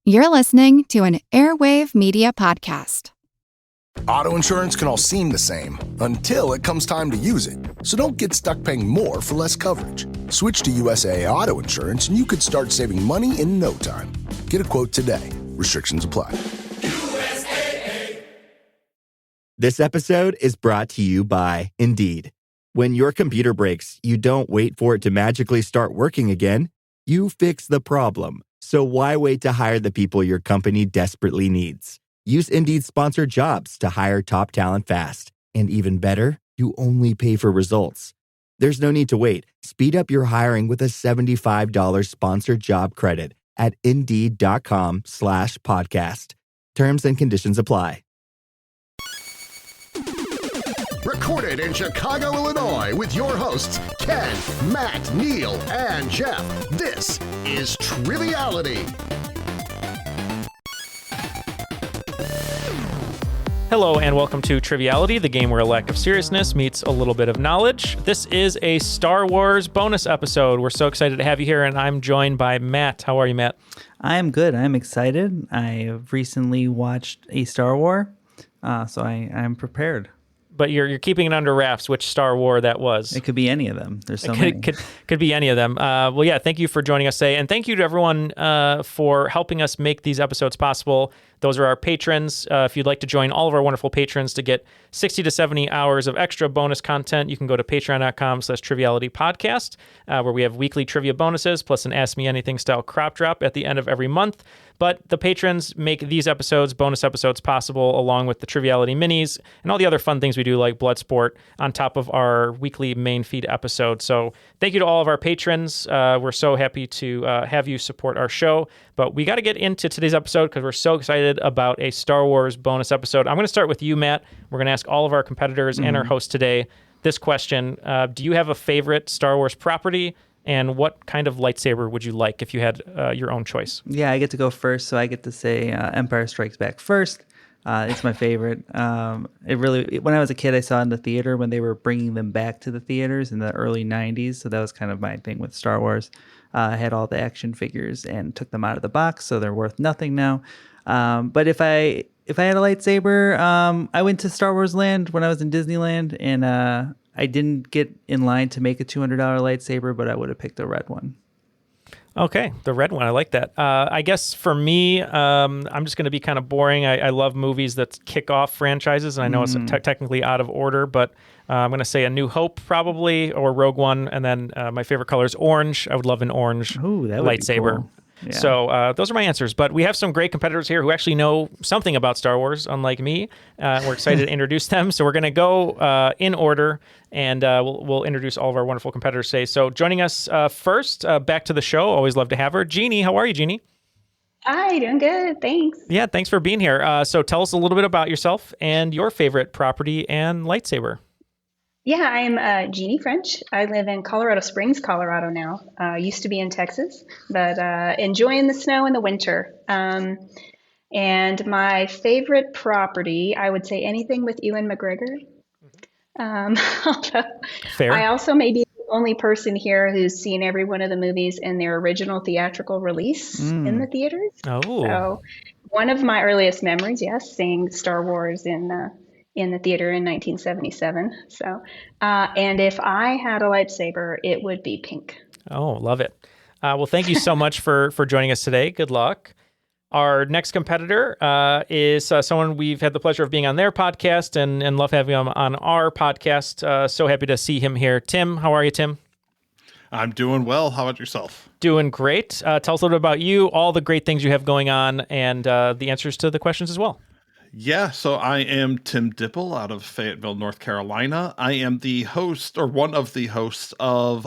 You're listening to an Airwave Media podcast. Auto insurance can all seem the same until it comes time to use it. So don't get stuck paying more for less coverage. Switch to USAA Auto Insurance and you could start saving money in no time. Get a quote today. Restrictions apply. USAA. This episode is brought to you by Indeed. When your computer breaks, you don't wait for it to magically start working again. You fix the problem. So why wait to hire the people your company desperately needs? Use Indeed's sponsored jobs to hire top talent fast. And even better, you only pay for results. There's no need to wait. Speed up your hiring with a $75 sponsored job credit at Indeed.com/podcast. Terms and conditions apply. Recorded in Chicago, Illinois, with your hosts, Ken, Matt, Neil, and Jeff. This is Triviality. Hello and welcome to Triviality, the game where a lack of seriousness meets a little bit of knowledge. This is a Star Wars bonus episode. We're so excited to have you here, and I'm joined by Matt. How are you, Matt? I am good. I'm excited. I recently watched a Star Wars, so I'm prepared. But you're keeping it under wraps which Star Wars that was. It could be any of them. There's so many. Could be any of them. Well, yeah, thank you for joining us today. And thank you to everyone for helping us make these episodes possible. Those are our patrons. If you'd like to join all of our wonderful patrons to get 60 to 70 hours of extra bonus content, you can go to patreon.com/trivialitypodcast, where we have weekly trivia bonuses, plus an Ask Me Anything style crop drop at the end of every month. But the patrons make these episodes, bonus episodes, possible, along with the Triviality minis and all the other fun things we do, like Bloodsport, on top of our weekly main feed episodes. So thank you to all of our patrons. We're so happy to have you support our show. But we got to get into today's episode because we're so excited about a Star Wars bonus episode. I'm going to start with you, Matt. We're going to ask all of our competitors and our host today this question. Do you have a favorite Star Wars property? And what kind of lightsaber would you like if you had your own choice? Yeah, I get to go first, so I get to say Empire Strikes Back first. It's my favorite. When I was a kid, I saw it in the theater when they were bringing them back to the theaters in the early 90s. So that was kind of my thing with Star Wars. I had all the action figures and took them out of the box, so they're worth nothing now. But if I had a lightsaber, I went to Star Wars Land when I was in Disneyland, and I didn't get in line to make a $200 lightsaber, but I would have picked a red one. Okay, the red one. I like that. I guess for me, I'm just going to be kind of boring. I love movies that kick off franchises, and I know it's technically out of order, but I'm going to say A New Hope probably, or Rogue One, and then my favorite color is orange. I would love an orange lightsaber. Cool. Yeah. So those are my answers. But we have some great competitors here who actually know something about Star Wars, unlike me. We're excited to introduce them. So we're going to go in order, and we'll introduce all of our wonderful competitors today. So joining us first, back to the show. Always love to have her. Jeanie, how are you, Jeanie? Hi, doing good. Thanks. Yeah, thanks for being here. So tell us a little bit about yourself and your favorite property and lightsaber. Yeah, I'm Jeanie French. I live in Colorado Springs, Colorado now. Used to be in Texas, but enjoying the snow in the winter. And my favorite property, I would say anything with Ewan McGregor. Fair. I also may be the only person here who's seen every one of the movies in their original theatrical release in the theaters. Oh. So one of my earliest memories, yes, seeing Star Wars in the theater in 1977. So, and if I had a lightsaber, it would be pink. Oh, love it. Well, thank you so much for joining us today. Good luck. Our next competitor is someone we've had the pleasure of being on their podcast and love having him on our podcast. So happy to see him here. Tim, how are you, Tim? I'm doing well. How about yourself? Doing great. Tell us a little bit about you, all the great things you have going on, and the answers to the questions as well. Yeah, so I am Tim Dippel out of Fayetteville, North Carolina. I am the host, or one of the hosts, of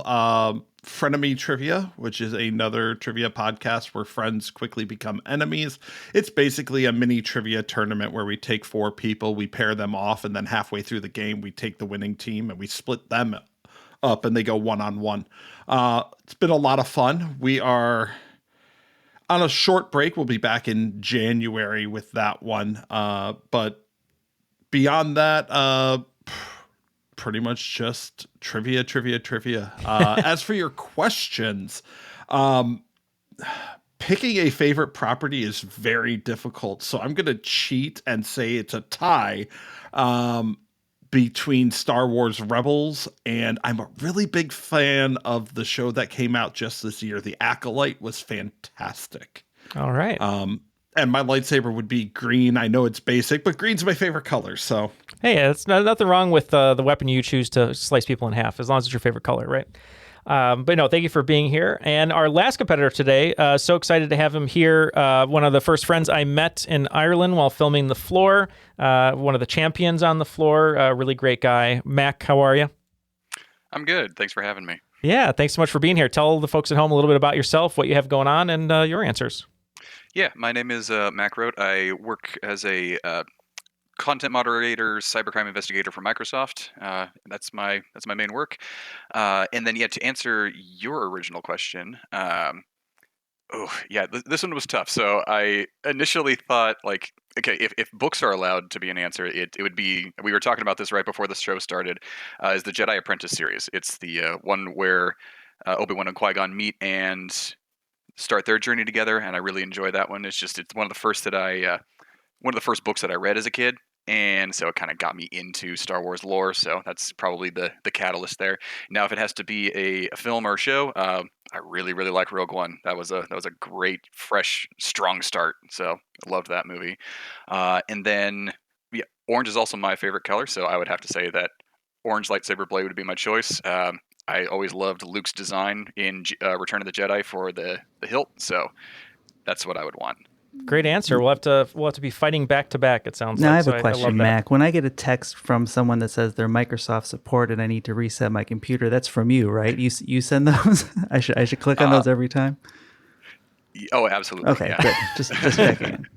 Frenemy Trivia, which is another trivia podcast where friends quickly become enemies. It's basically a mini trivia tournament where we take 4 people, we pair them off, and then halfway through the game, we take the winning team and we split them up and they go one-on-one. It's been a lot of fun. We are on a short break. We'll be back in January with that one. But beyond that, pretty much just trivia. As for your questions, picking a favorite property is very difficult. So I'm going to cheat and say it's a tie between Star Wars Rebels, and I'm a really big fan of the show that came out just this year. The Acolyte was fantastic. All right. And my lightsaber would be green. I know it's basic, but green's my favorite color. So Hey, it's nothing wrong with the weapon you choose to slice people in half, as long as it's your favorite color, right? But no, thank you for being here. And our last competitor today, so excited to have him here. One of the first friends I met in Ireland while filming The Floor. One of the champions on The Floor. Really great guy. Mack, how are you? I'm good. Thanks for having me. Yeah, thanks so much for being here. Tell the folks at home a little bit about yourself, what you have going on, and your answers. Yeah, my name is Mack Rote. I work as a content moderator, cybercrime investigator for Microsoft. That's my main work. And then, to answer your original question, this one was tough. So I initially thought, like, okay, if books are allowed to be an answer, it would be. We were talking about this right before the show started. Is the Jedi Apprentice series? It's the one where Obi-Wan and Qui-Gon meet and start their journey together, and I really enjoy that one. It's one of the first books that I read as a kid, and so it kind of got me into Star Wars lore. So that's probably the catalyst there. Now, if it has to be a film or a show, I really like Rogue One. That was a great, fresh, strong start. So I loved that movie. And then orange is also my favorite color, so I would have to say that orange lightsaber blade would be my choice. I always loved Luke's design in Return of the Jedi for the hilt, so that's what I would want. Great answer. We'll have to be fighting back to back. It sounds Now like. I have So a question, love that. Mac. When I get a text from someone that says they're Microsoft support and I need to reset my computer, that's from you, right? You send those? I should click on those every time. Oh, absolutely. Okay, yeah. good. Just checking in.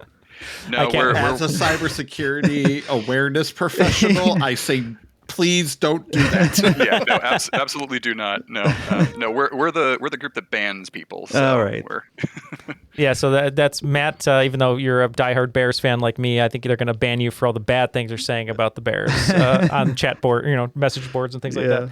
No, as a cybersecurity awareness professional, I say, please don't do that. Yeah, no, absolutely do not. No, no, we're the group that bans people. So all right. Yeah, so that's Matt. Even though you're a diehard Bears fan like me, I think they're going to ban you for all the bad things they're saying about the Bears on chat board, message boards and things like that.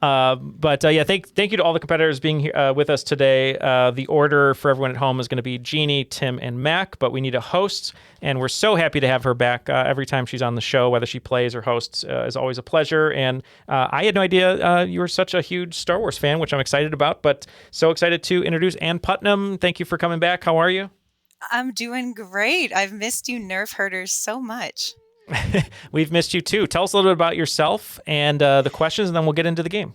Thank you to all the competitors being here with us today. The order for everyone at home is going to be Jeanie, Tim, and Mac, but we need a host, and we're so happy to have her back every time she's on the show, whether she plays or hosts, is always a pleasure. And I had no idea you were such a huge Star Wars fan, which I'm excited about, but so excited to introduce Anne Putnam. Thank you for coming back. How are you? I'm doing great. I've missed you nerf herders so much. We've missed you too. Tell us a little bit about yourself and the questions, and then we'll get into the game.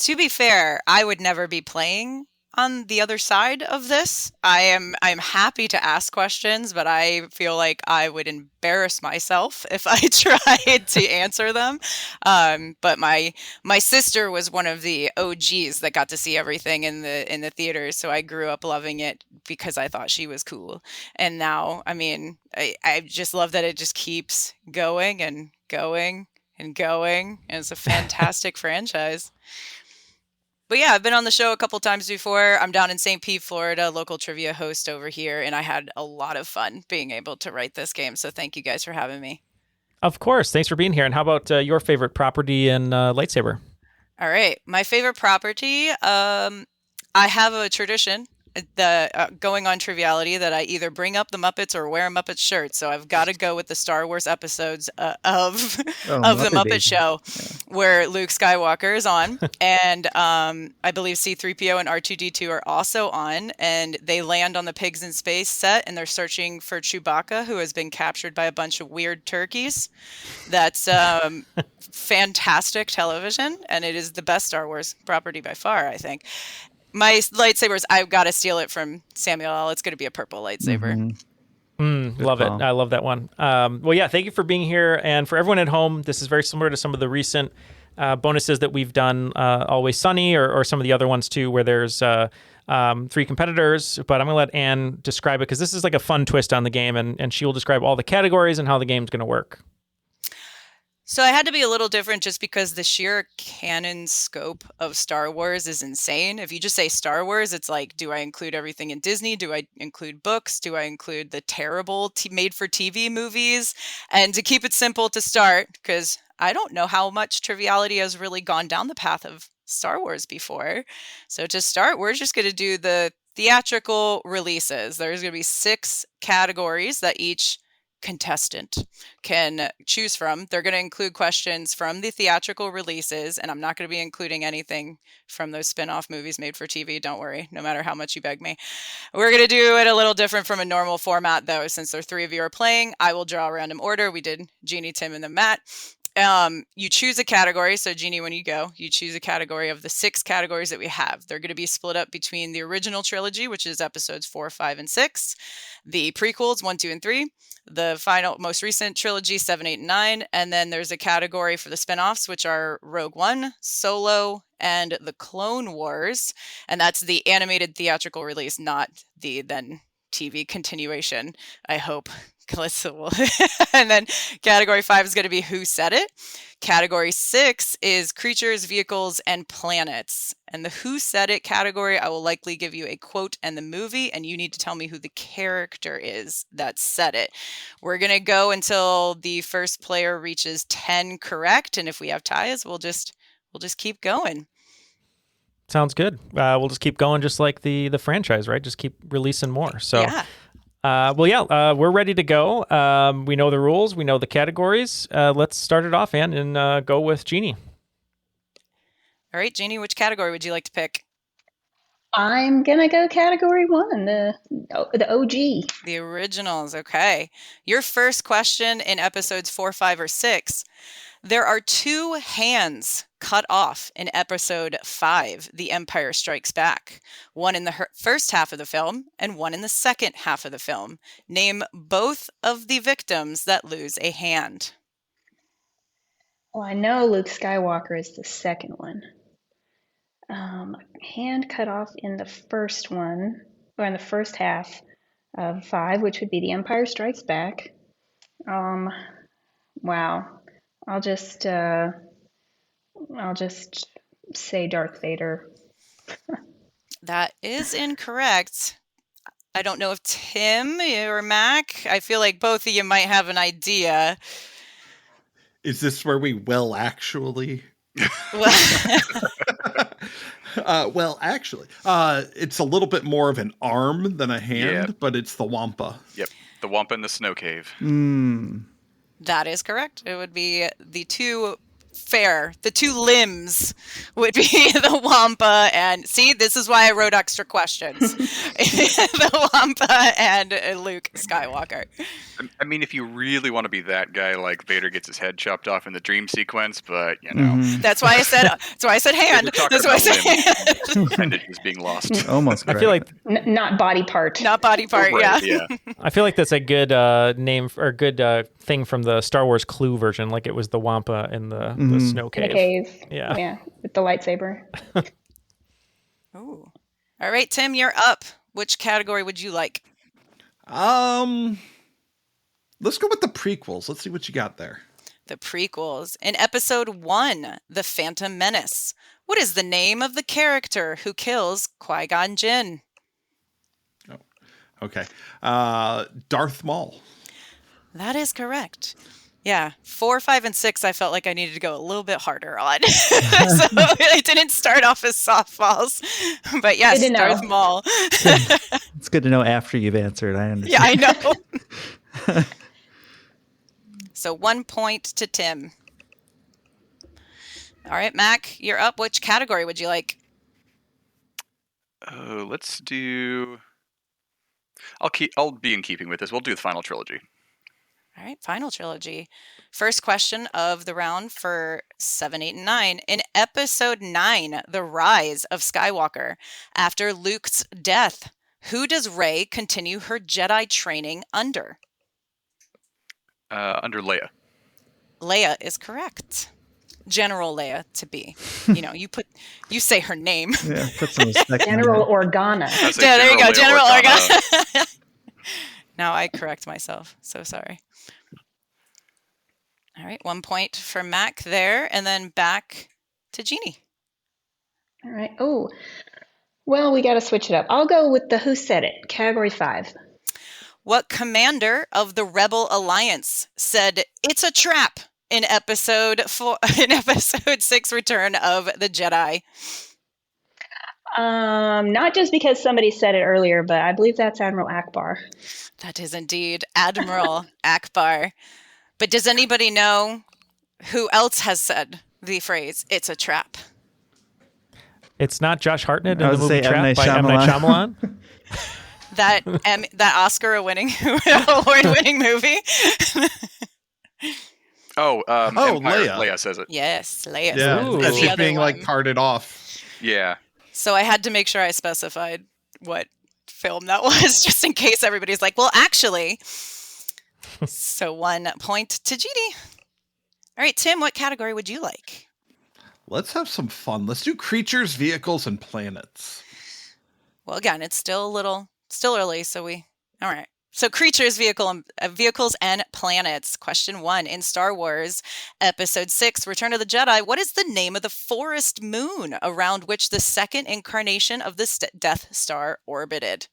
To be fair, I would never be playing on the other side of this. I'm happy to ask questions, but I feel like I would embarrass myself if I tried to answer them. But my sister was one of the OGs that got to see everything in the theaters, so I grew up loving it because I thought she was cool. And now, I just love that it just keeps going and going and going, and it's a fantastic franchise. But yeah, I've been on the show a couple times before. I'm down in St. Pete, Florida, local trivia host over here, and I had a lot of fun being able to write this game. So thank you guys for having me. Of course. Thanks for being here. And how about your favorite property and lightsaber? All right. My favorite property, I have a tradition going on Triviality that I either bring up the Muppets or wear a Muppet shirt. So I've got to go with the Star Wars episodes of the Muppet Show, where Luke Skywalker is on, and I believe C-3PO and R2-D2 are also on, and they land on the Pigs in Space set, and they're searching for Chewbacca, who has been captured by a bunch of weird turkeys. That's fantastic television, and it is the best Star Wars property by far, I think. My lightsabers, I've got to steal it from Samuel L. It's going to be a purple lightsaber. Love it. I love that one. Thank you for being here. And for everyone at home, this is very similar to some of the recent bonuses that we've done, Always Sunny, or some of the other ones too, where there's 3 competitors. But I'm going to let Anne describe it, because this is like a fun twist on the game, and she will describe all the categories and how the game's going to work. So I had to be a little different just because the sheer canon scope of Star Wars is insane. If you just say Star Wars, it's like, do I include everything in Disney? Do I include books? Do I include the terrible made-for-TV movies? And to keep it simple to start, because I don't know how much Triviality has really gone down the path of Star Wars before. So to start, we're just going to do the theatrical releases. There's going to be 6 categories that each contestant can choose from. They're going to include questions from the theatrical releases, and I'm not going to be including anything from those spin-off movies made for TV. Don't worry, no matter how much you beg me. We're going to do it a little different from a normal format, though. Since there are 3 of you are playing, I will draw a random order. We did Jeanie, Tim, and then Matt. You choose a category. So Jeanie, when you go, you choose a category of the 6 categories that we have. They're going to be split up between the original trilogy, which is episodes 4, 5, and 6, the prequels 1, 2, and 3, the final most recent trilogy 7, 8, and 9, and then there's a category for the spinoffs, which are Rogue One, Solo, and the Clone Wars, and that's the animated theatrical release, not the then TV continuation, I hope. And then category 5 is going to be Who Said It. Category 6 is Creatures, Vehicles, and Planets. And the Who Said It category, I will likely give you a quote and the movie, and you need to tell me who the character is that said it. We're going to go until the first player reaches 10 correct, and if we have ties, we'll just keep going. Sounds good. We'll just keep going, just like the franchise, right? Just keep releasing more. So. Yeah. We're ready to go. We know the rules. We know the categories. Let's start it off, Anne, and go with Jeanie. All right, Jeanie, which category would you like to pick? I'm going to go category 1, the OG. The originals, okay. Your first question in episodes 4, 5, or 6. There are 2 hands cut off in episode 5, The Empire Strikes Back. One in the first half of the film and one in the second half of the film. Name both of the victims that lose a hand. Well, I know Luke Skywalker is the second one. Hand cut off in the first one, or in the first half of 5, which would be The Empire Strikes Back. Wow. I'll just say Darth Vader. That is incorrect. I don't know if Tim or Mac, I feel like both of you might have an idea. Is this where we actually? Well, actually, it's a little bit more of an arm than a hand, but it's the Wampa. Yep, the Wampa in the snow cave. That is correct. It would be the 2 limbs would be the Wampa and see, this is why I wrote extra questions. The Wampa and Luke Skywalker. I mean, if you really want to be that guy, like Vader gets his head chopped off in the dream sequence, but you know. That's why I said hand. That's why I said hand. Appendages being lost. Almost correct. I feel like Not body part. Not body part, Right, yeah. I feel like that's a good name or good thing from the Star Wars Clue version. Like it was the Wampa in the snow cave. In the cave. Yeah, with the lightsaber. Ooh. All right, Tim, you're up. Which category would you like? Let's go with the prequels. Let's see what you got there. The prequels. In episode 1, The Phantom Menace, what is the name of the character who kills Qui-Gon Jinn? Oh, okay. Darth Maul. That is correct. Yeah, 4, 5, and 6, I felt like I needed to go a little bit harder on. So I didn't start off as softballs. But yes, Darth Maul. It's good to know after you've answered. I understand. Yeah, I know. So 1 point to Tim. All right, Mac, you're up. Which category would you like? Let's do. I'll be in keeping with this. We'll do the final trilogy. All right, final trilogy. First question of the round for 7, 8, and 9. In episode 9, The Rise of Skywalker, after Luke's death, who does Rey continue her Jedi training under? Under Leia. Leia is correct. General Leia to be. You say her name. Yeah, put some respect. General Organa. Yeah, there you go, General Organa. Now I correct myself. So sorry. All right, 1 point for Mac there, and then back to Jeanie. All right. Oh, well, we got to switch it up. I'll go with the Who Said It, category 5. What commander of the Rebel Alliance said it's a trap in episode 6, Return of the Jedi? Not just because somebody said it earlier, but I believe that's Admiral Akbar. That is indeed Admiral Akbar. But does anybody know who else has said the phrase, "It's a trap"? It's not Josh Hartnett I in the was movie gonna say M. Trap Night by M. Night Shyamalan. That Oscar-winning, award-winning movie. Leia says it. Yes, Leia. Yeah, Ooh. as the she's other being like one. carted off. Yeah. So I had to make sure I specified what film that was, just in case everybody's like, well, actually. So 1 point to Jeanie. All right, Tim, what category would you like? Let's have some fun. Let's do creatures, vehicles, and planets. Well, again, it's still early, so all right. So creatures, vehicles, and planets. Question 1. In Star Wars Episode 6, Return of the Jedi, what is the name of the forest moon around which the second incarnation of the Death Star orbited?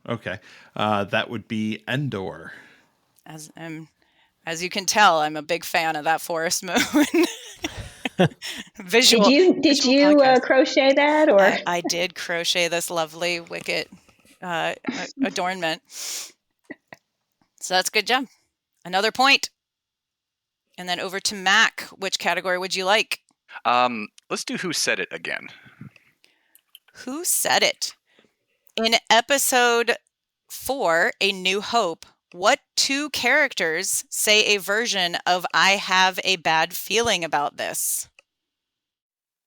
Okay. That would be Endor. As you can tell, I'm a big fan of that forest moon. Visual. Did you crochet that, or I did crochet this lovely wicket adornment. So that's a good job. Another point. And then over to Mac. Which category would you like? Let's do Who Said It again. Who said it? In episode 4, A New Hope, what 2 characters say a version of I have a bad feeling about this?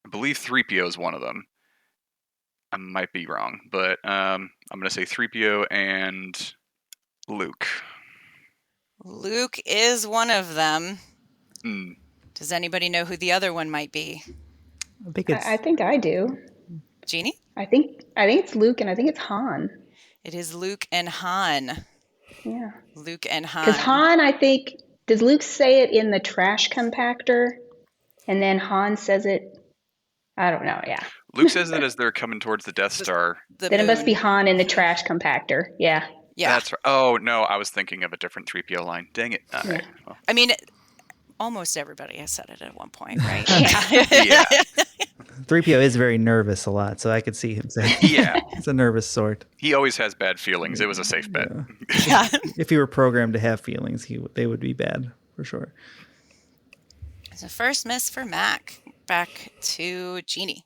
I believe 3PO is one of them. I might be wrong, but I'm going to say 3PO and Luke. Luke is one of them. Hmm. Does anybody know who the other one might be? I think I do. Jeanie? I think it's Luke, and I think it's Han. It is Luke and Han. Yeah. Luke and Han. Because Han, I think, does Luke say it in the trash compactor, and then Han says it? I don't know. Yeah. Luke says it as they're coming towards the Death Star. The Then it must moon. be Han in the trash compactor. Yeah. Yeah. That's right. Oh, no, I was thinking of a different 3PO line. Dang it. All right. Well, I mean, almost everybody has said it at one point, right? yeah. 3PO is very nervous a lot, so I could see him saying Yeah. it's a nervous sort. He always has bad feelings. It was a safe bet. Yeah. If he were programmed to have feelings, they would be bad for sure. So first miss for Mac. Back to Jeanie.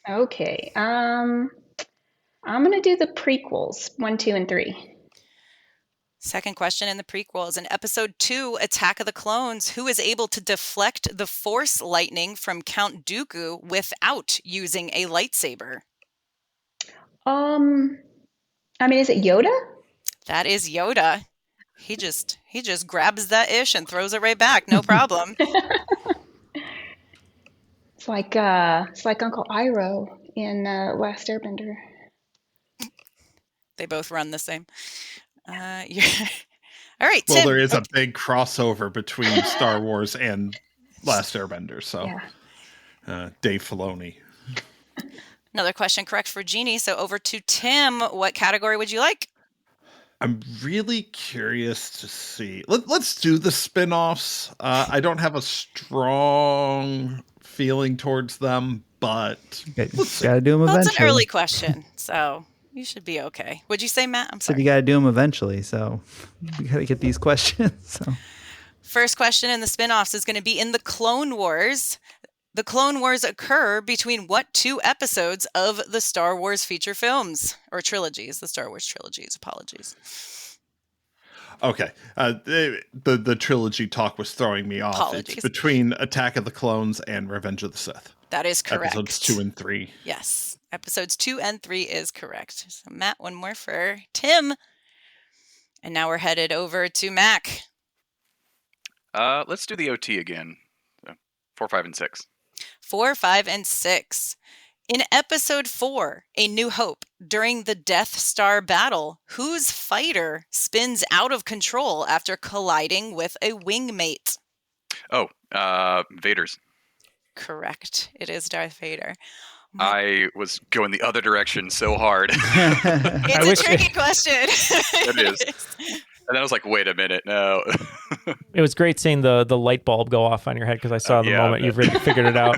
Okay. I'm gonna do the prequels 1, 2, and 3. Second question in the prequels. In episode 2, Attack of the Clones, who is able to deflect the Force lightning from Count Dooku without using a lightsaber? I mean, is it Yoda? That is Yoda. He just grabs that ish and throws it right back. No problem. It's like Uncle Iroh in Last Airbender. They both run the same. All right, Well, Tim. there is a big crossover between Star Wars and Last Airbender, so Dave Filoni. Another question correct for Jeanie. So over to Tim. What category would you like? I'm really curious to see. Let's do the spin-offs. I don't have a strong feeling towards them, but let's see. Gotta do them Well, eventually. it's an early question, so you should be okay. Would you say, Matt? I'm So sorry. you gotta do them eventually, so we gotta get these questions. So First question in the spin-offs is going to be in the Clone Wars. The Clone Wars occur between what 2 episodes of the Star Wars feature films? Or trilogies, the Star Wars trilogies, apologies. Okay. The trilogy talk was throwing me off. Apologies. It's between Attack of the Clones and Revenge of the Sith. That is correct. Episodes 2 and 3. Yes. Episodes 2 and 3 is correct. So Matt, one more for Tim. And now we're headed over to Mac. Let's do the OT again. 4, 5, and 6. 4, 5, and 6. In episode 4, A New Hope, during the Death Star battle, whose fighter spins out of control after colliding with a wingmate? Oh, Vader's. Correct. It is Darth Vader. I was going the other direction so hard. It's a tricky question. It is. And then I was like, wait a minute, no. It was great seeing the light bulb go off on your head because I saw the moment you've really figured it out.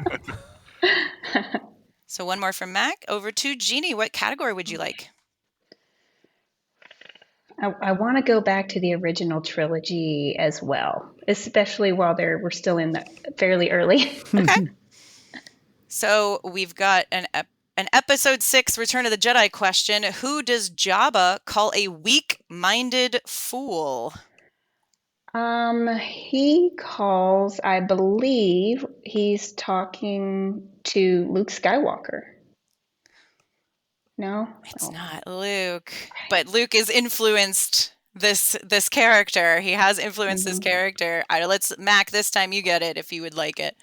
So one more from Mac. Over to Jeanie. What category would you like? I want to go back to the original trilogy as well, especially while we're still in the fairly early. Okay. So we've got an episode 6 Return of the Jedi question. Who does Jabba call a weak-minded fool? He calls, I believe he's talking to Luke Skywalker. No? It's not Luke, but Luke has influenced this character. He has influenced this character. Let's Mac, this time you get it if you would like it.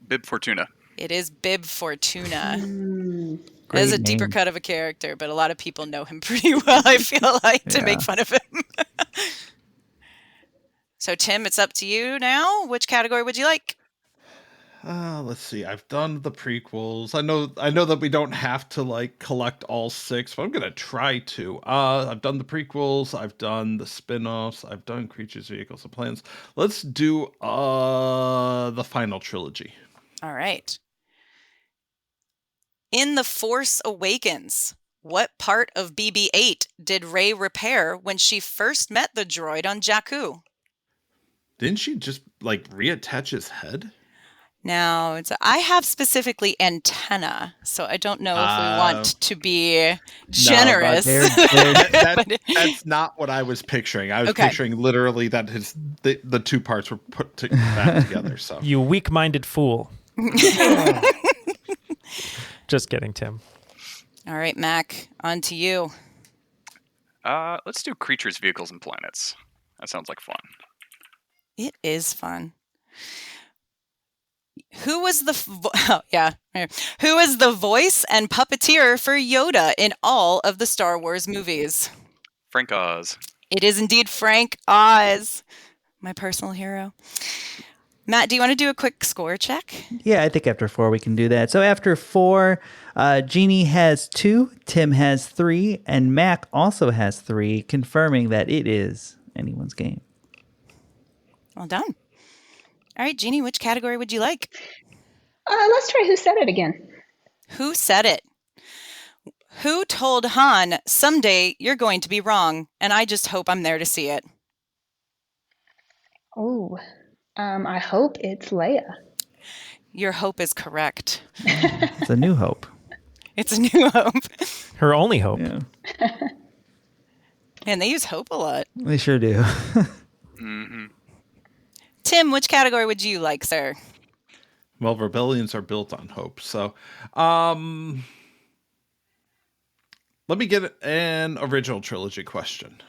Bib Fortuna. It is Bib Fortuna. It Great is a deeper name. cut of a character, but a lot of people know him pretty well, I feel like, to make fun of him. So Tim, it's up to you now. Which category would you like? Let's see. I've done the prequels. I know that we don't have to like collect all 6, but I'm gonna try to. I've done the prequels. I've done the spin-offs. I've done Creatures, Vehicles, and Plans. Let's do the final trilogy. All right. In The Force Awakens, what part of BB-8 did Rey repair when she first met the droid on Jakku? Didn't she just like reattach his head? Now, I have specifically antenna, so I don't know if we want to be generous. That's not what I was picturing. I was picturing literally that the 2 parts were put back together. So You weak-minded fool. Just kidding, Tim. All right, Mac, on to you. Let's do Creatures, Vehicles, and Planets. That sounds like fun. It is fun. Who was the voice and puppeteer for Yoda in all of the Star Wars movies? Frank Oz. It is indeed Frank Oz, my personal hero. Matt, do you want to do a quick score check? Yeah, I think after 4 we can do that. So after 4, Jeanie has 2, Tim has 3, and Mac also has 3, confirming that it is anyone's game. Well done. All right, Jeanie, which category would you like? Let's try Who Said It again. Who said it? Who told Han, someday you're going to be wrong, and I just hope I'm there to see it? Oh, I hope it's Leia. Your hope is correct. It's a new hope. It's a new hope. Her only hope. Yeah, And they use hope a lot. they sure do. Mm-hmm. Tim, which category would you like, sir? Well, rebellions are built on hope. So, let me get an original trilogy question.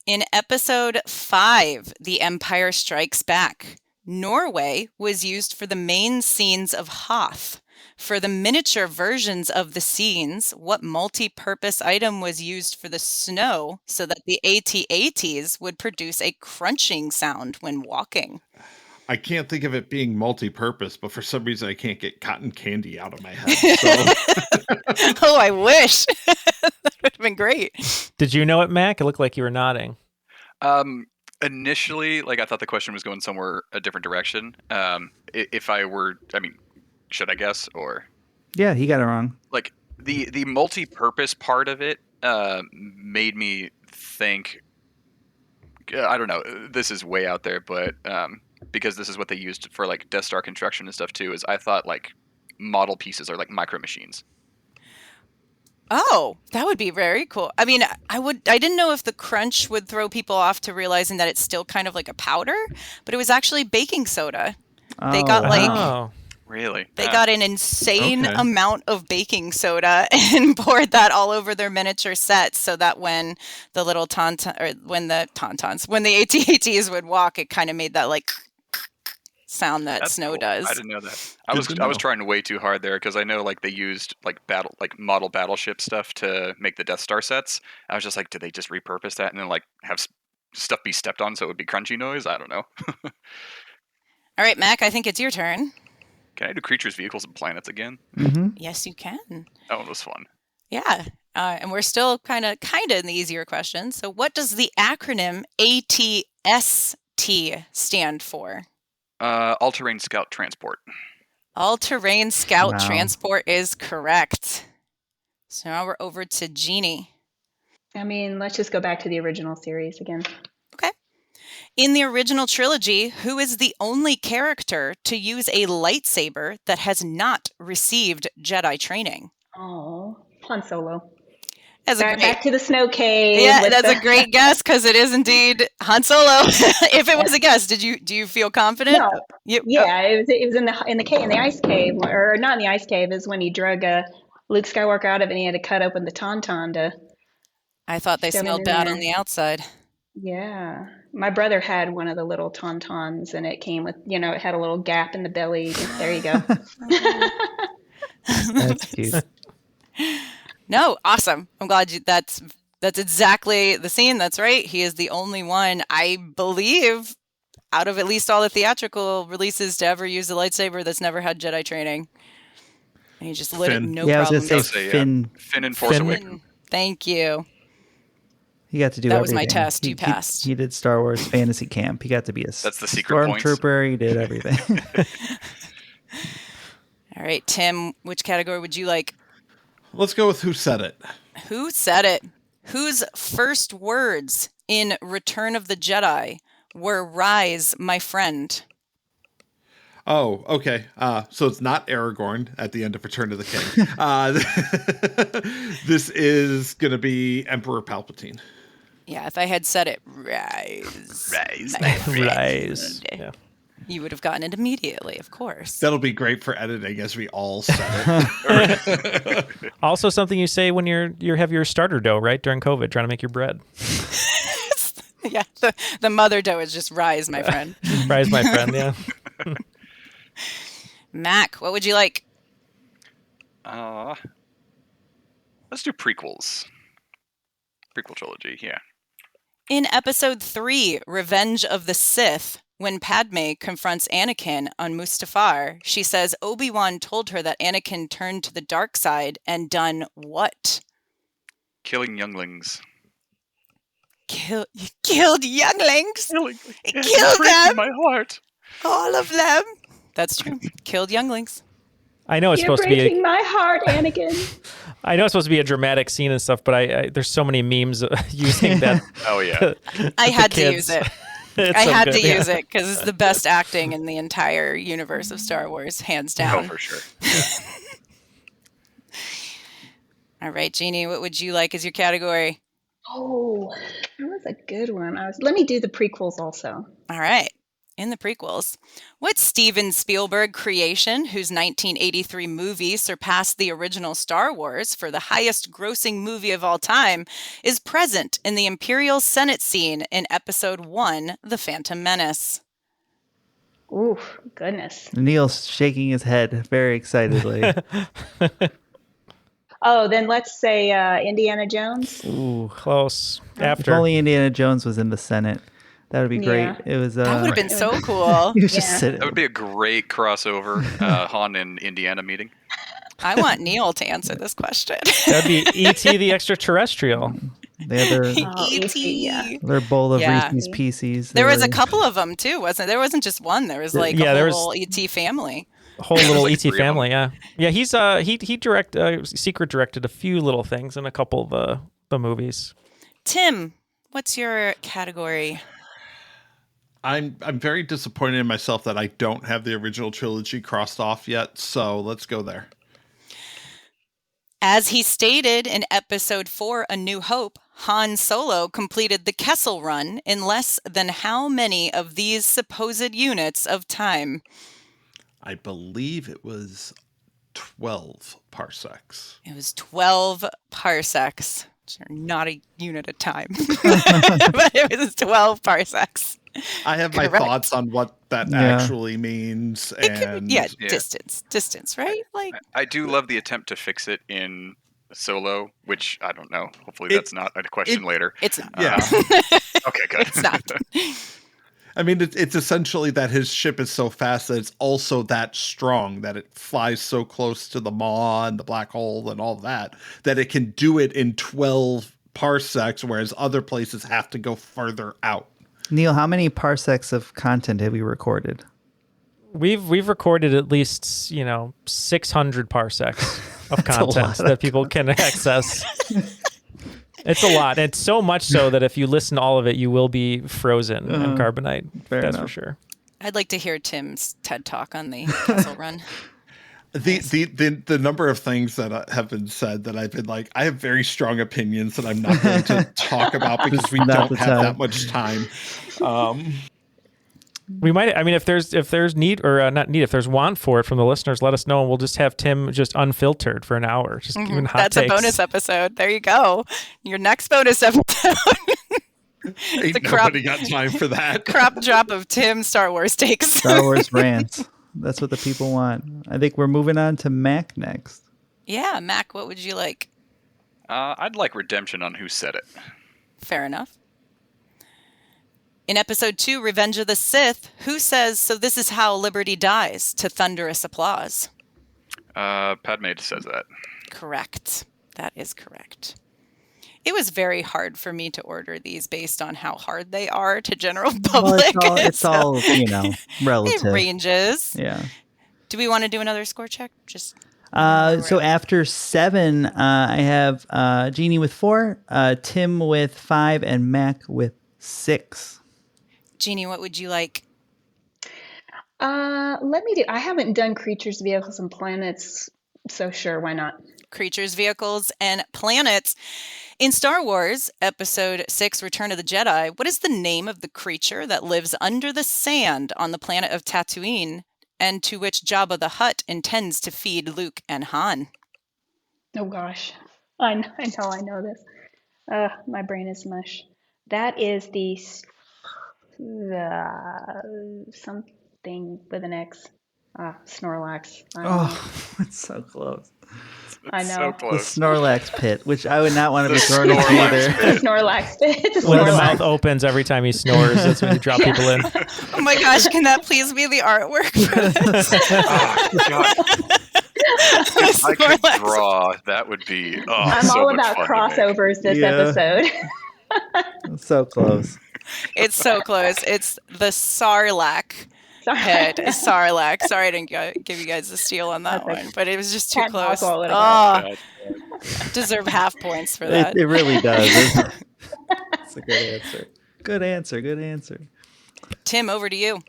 In episode 5, The Empire Strikes Back, Norway was used for the main scenes of Hoth. For the miniature versions of the scenes, what multi-purpose item was used for the snow so that the AT-ATs would produce a crunching sound when walking? I can't think of it being multi-purpose, but for some reason I can't get cotton candy out of my head. So. Oh, I wish. That would have been great. Did you know it, Mac? It looked like you were nodding. Initially, I thought the question was going somewhere a different direction. Should I guess, or? Yeah, he got it wrong. The multi-purpose part of it made me think. I don't know. This is way out there, but because this is what they used for Death Star construction and stuff too. Is I thought model pieces are like micro machines. Oh, that would be very cool. I mean, I didn't know if the crunch would throw people off to realizing that it's still kind of like a powder, but it was actually baking soda. They got Really? They got an insane amount of baking soda and poured that all over their miniature sets so that when the little when the AT-ATs would walk, it kind of made that sound that snow cool. does. I didn't know that. I was trying way too hard there because I know they used model battleship stuff to make the Death Star sets. I was just did they just repurpose that and then have stuff be stepped on so it would be crunchy noise? I don't know. All right, Mac, I think it's your turn. Can I do Creatures, Vehicles, and Planets again? Mm-hmm. Yes, you can. That one was fun. Yeah. And we're still kind of in the easier questions. So what does the acronym ATST stand for? All-Terrain Scout Transport. All-terrain scout Wow. transport is correct. So now we're over to Jeanie. I mean, let's just go back to the original series again. Okay. In the original trilogy, who is the only character to use a lightsaber that has not received Jedi training? Oh, Han Solo. As a great, Back to the snow cave. yeah, with that's the- a great guess because it is indeed Han Solo. If it was a guess, do you feel confident? No. You, Yeah, it was in the ice cave, or not in the ice cave. Is when he drug Luke Skywalker out of it, and he had to cut open the tauntaun to. I thought they shove him smelled in bad there. on the outside. Yeah, my brother had one of the little tauntauns, and it came with, it had a little gap in the belly. There you go. That's cute. No, awesome. I'm glad that's exactly the scene. That's right. He is the only one, I believe, out of at least all the theatrical releases to ever use a lightsaber that's never had Jedi training. And he just lit it, Finn. no Yeah, I was problem. gonna say Finn. Finn and Force Finn. Awakens. Thank you. He got to do That was everything. my test. You He- passed. He did Star Wars Fantasy Camp. He got to be a That's the secret points. stormtrooper. He did everything. All right, Tim, which category would you like? Let's go with who said it. Who said it? Whose first words in Return of the Jedi were "Rise, my friend"? Oh, okay. So it's not Aragorn at the end of Return of the King. This is going to be Emperor Palpatine. Yeah, if I had said it, "Rise, Rise, my my friend," Rise. Yeah. you would have gotten it immediately, of course. That'll be great for editing as we all said it. Also, something you say when you have your starter dough, right, during COVID, trying to make your bread. Yeah, the mother dough is just "Rise, my friend." Rise, my friend. Yeah. Mac, what would you like? Let's do prequels. Prequel trilogy, yeah. In Episode 3, Revenge of the Sith, when Padme confronts Anakin on Mustafar, she says Obi-Wan told her that Anakin turned to the dark side and done what? Killing younglings. You killed younglings? Killing. Killed them? My heart. All of them? That's true. Killed younglings. I know it's You're supposed to be. breaking my heart, Anakin. I know it's supposed to be a dramatic scene and stuff, but I there's so many memes using that. Oh, yeah. I had to kids. use it. It's I so had good, to yeah. use it because it's the best acting in the entire universe of Star Wars, hands Oh, down. for sure. All right, Jeanie, what would you like as your category? Oh, that was a good one. Let me do the prequels also. All right. In the prequels, what Steven Spielberg creation, whose 1983 movie surpassed the original Star Wars for the highest grossing movie of all time, is present in the Imperial Senate scene in Episode 1, The Phantom Menace? Ooh, goodness. Neil's shaking his head very excitedly. Oh, then let's say Indiana Jones. Ooh, close. If After. only Indiana Jones was in the Senate, that would be great. Yeah. It was. That would have been so cool. He was just Yeah. sitting. That would be a great crossover Han and Indiana meeting. I want Neil to answer this question. That'd be E.T. the extraterrestrial. The other, Oh, E.T. yeah. their bowl of Yeah. Reese's Pieces. There was a They- couple of them too, wasn't there? There wasn't just one. There was like Yeah, a there was- whole ET family. Whole little like E.T. three of them. family, yeah. Yeah, he's he secret directed a few little things in a couple of the movies. Tim, what's your category? I'm very disappointed in myself that I don't have the original trilogy crossed off yet, so let's go there. As he stated in Episode 4, A New Hope, Han Solo completed the Kessel Run in less than how many of these supposed units of time? I believe it was 12 parsecs. It was 12 parsecs, which are not a unit of time, but it was 12 parsecs. I have my Correct. thoughts on what that Yeah. actually means, and Yeah, Yeah. distance, right? Like, I do love the attempt to fix it in Solo, which I don't know. Hopefully It- that's not a question later. it's not. yeah. Okay, good. It's not. I mean, it's essentially that his ship is so fast that it's also that strong, that it flies so close to the maw and the black hole and all that it can do it in 12 parsecs, whereas other places have to go further out. Neil, how many parsecs of content have we recorded? We've recorded at least 600 parsecs of That's a lot content of that people can access. It's a lot. It's so much so that if you listen to all of it, you will be frozen in carbonite. That's for sure. I'd like to hear Tim's TED Talk on the Castle Run. The number of things that have been said that I've been like, I have very strong opinions that I'm not going to talk about because we Not don't the have time. that much time. We might. I mean, if there's need or not need, if there's want for it from the listeners, let us know, and we'll just have Tim just unfiltered for an hour, just giving hot That's takes. a bonus episode. There you go. Your next bonus episode. Ain't nobody got time for that. Crop drop of Tim's Star Wars takes. Star Wars rants. That's what the people want. I think we're moving on to Mac next. Yeah, Mac, what would you like? I'd like redemption on Who Said It. Fair enough. In episode 2, Revenge of the Sith, who says, "So this is how liberty dies," to thunderous applause? Padme says that. Correct. That is correct. It was very hard for me to order these based on how hard they are to general public. Well, it's all relative. It ranges. Yeah. Do we want to do another score check? Just So after 7, I have Jeanie with 4, Tim with 5, and Mac with 6. Jeanie, what would you like? Let me do. I haven't done creatures, vehicles, and planets, so sure, why not? Creatures, vehicles, and planets. In Star Wars, Episode 6, Return of the Jedi, what is the name of the creature that lives under the sand on the planet of Tatooine, and to which Jabba the Hutt intends to feed Luke and Han? Oh gosh, I know this. My brain is mush. That is the something with an X. Snorlax. It's so close. I know. So The close. Snorlax pit, which I would not want to be thrown into either. The Snorlax. It's a When the Snorlax. mouth opens every time he snores, that's when you drop people in. Oh my gosh, can that please be the artwork for this? If I could Snorlax. draw, that would be I'm so all much about fun to make. crossovers this Yeah. episode. So close. It's so close. It's the Sarlacc head. Sarlacc. Sorry I didn't give you guys the steal on that That's one, but it was just too Can't close. swallow it Oh, deserve half points for that. It really does. It's a good answer. Good answer. Good answer. Tim, over to you.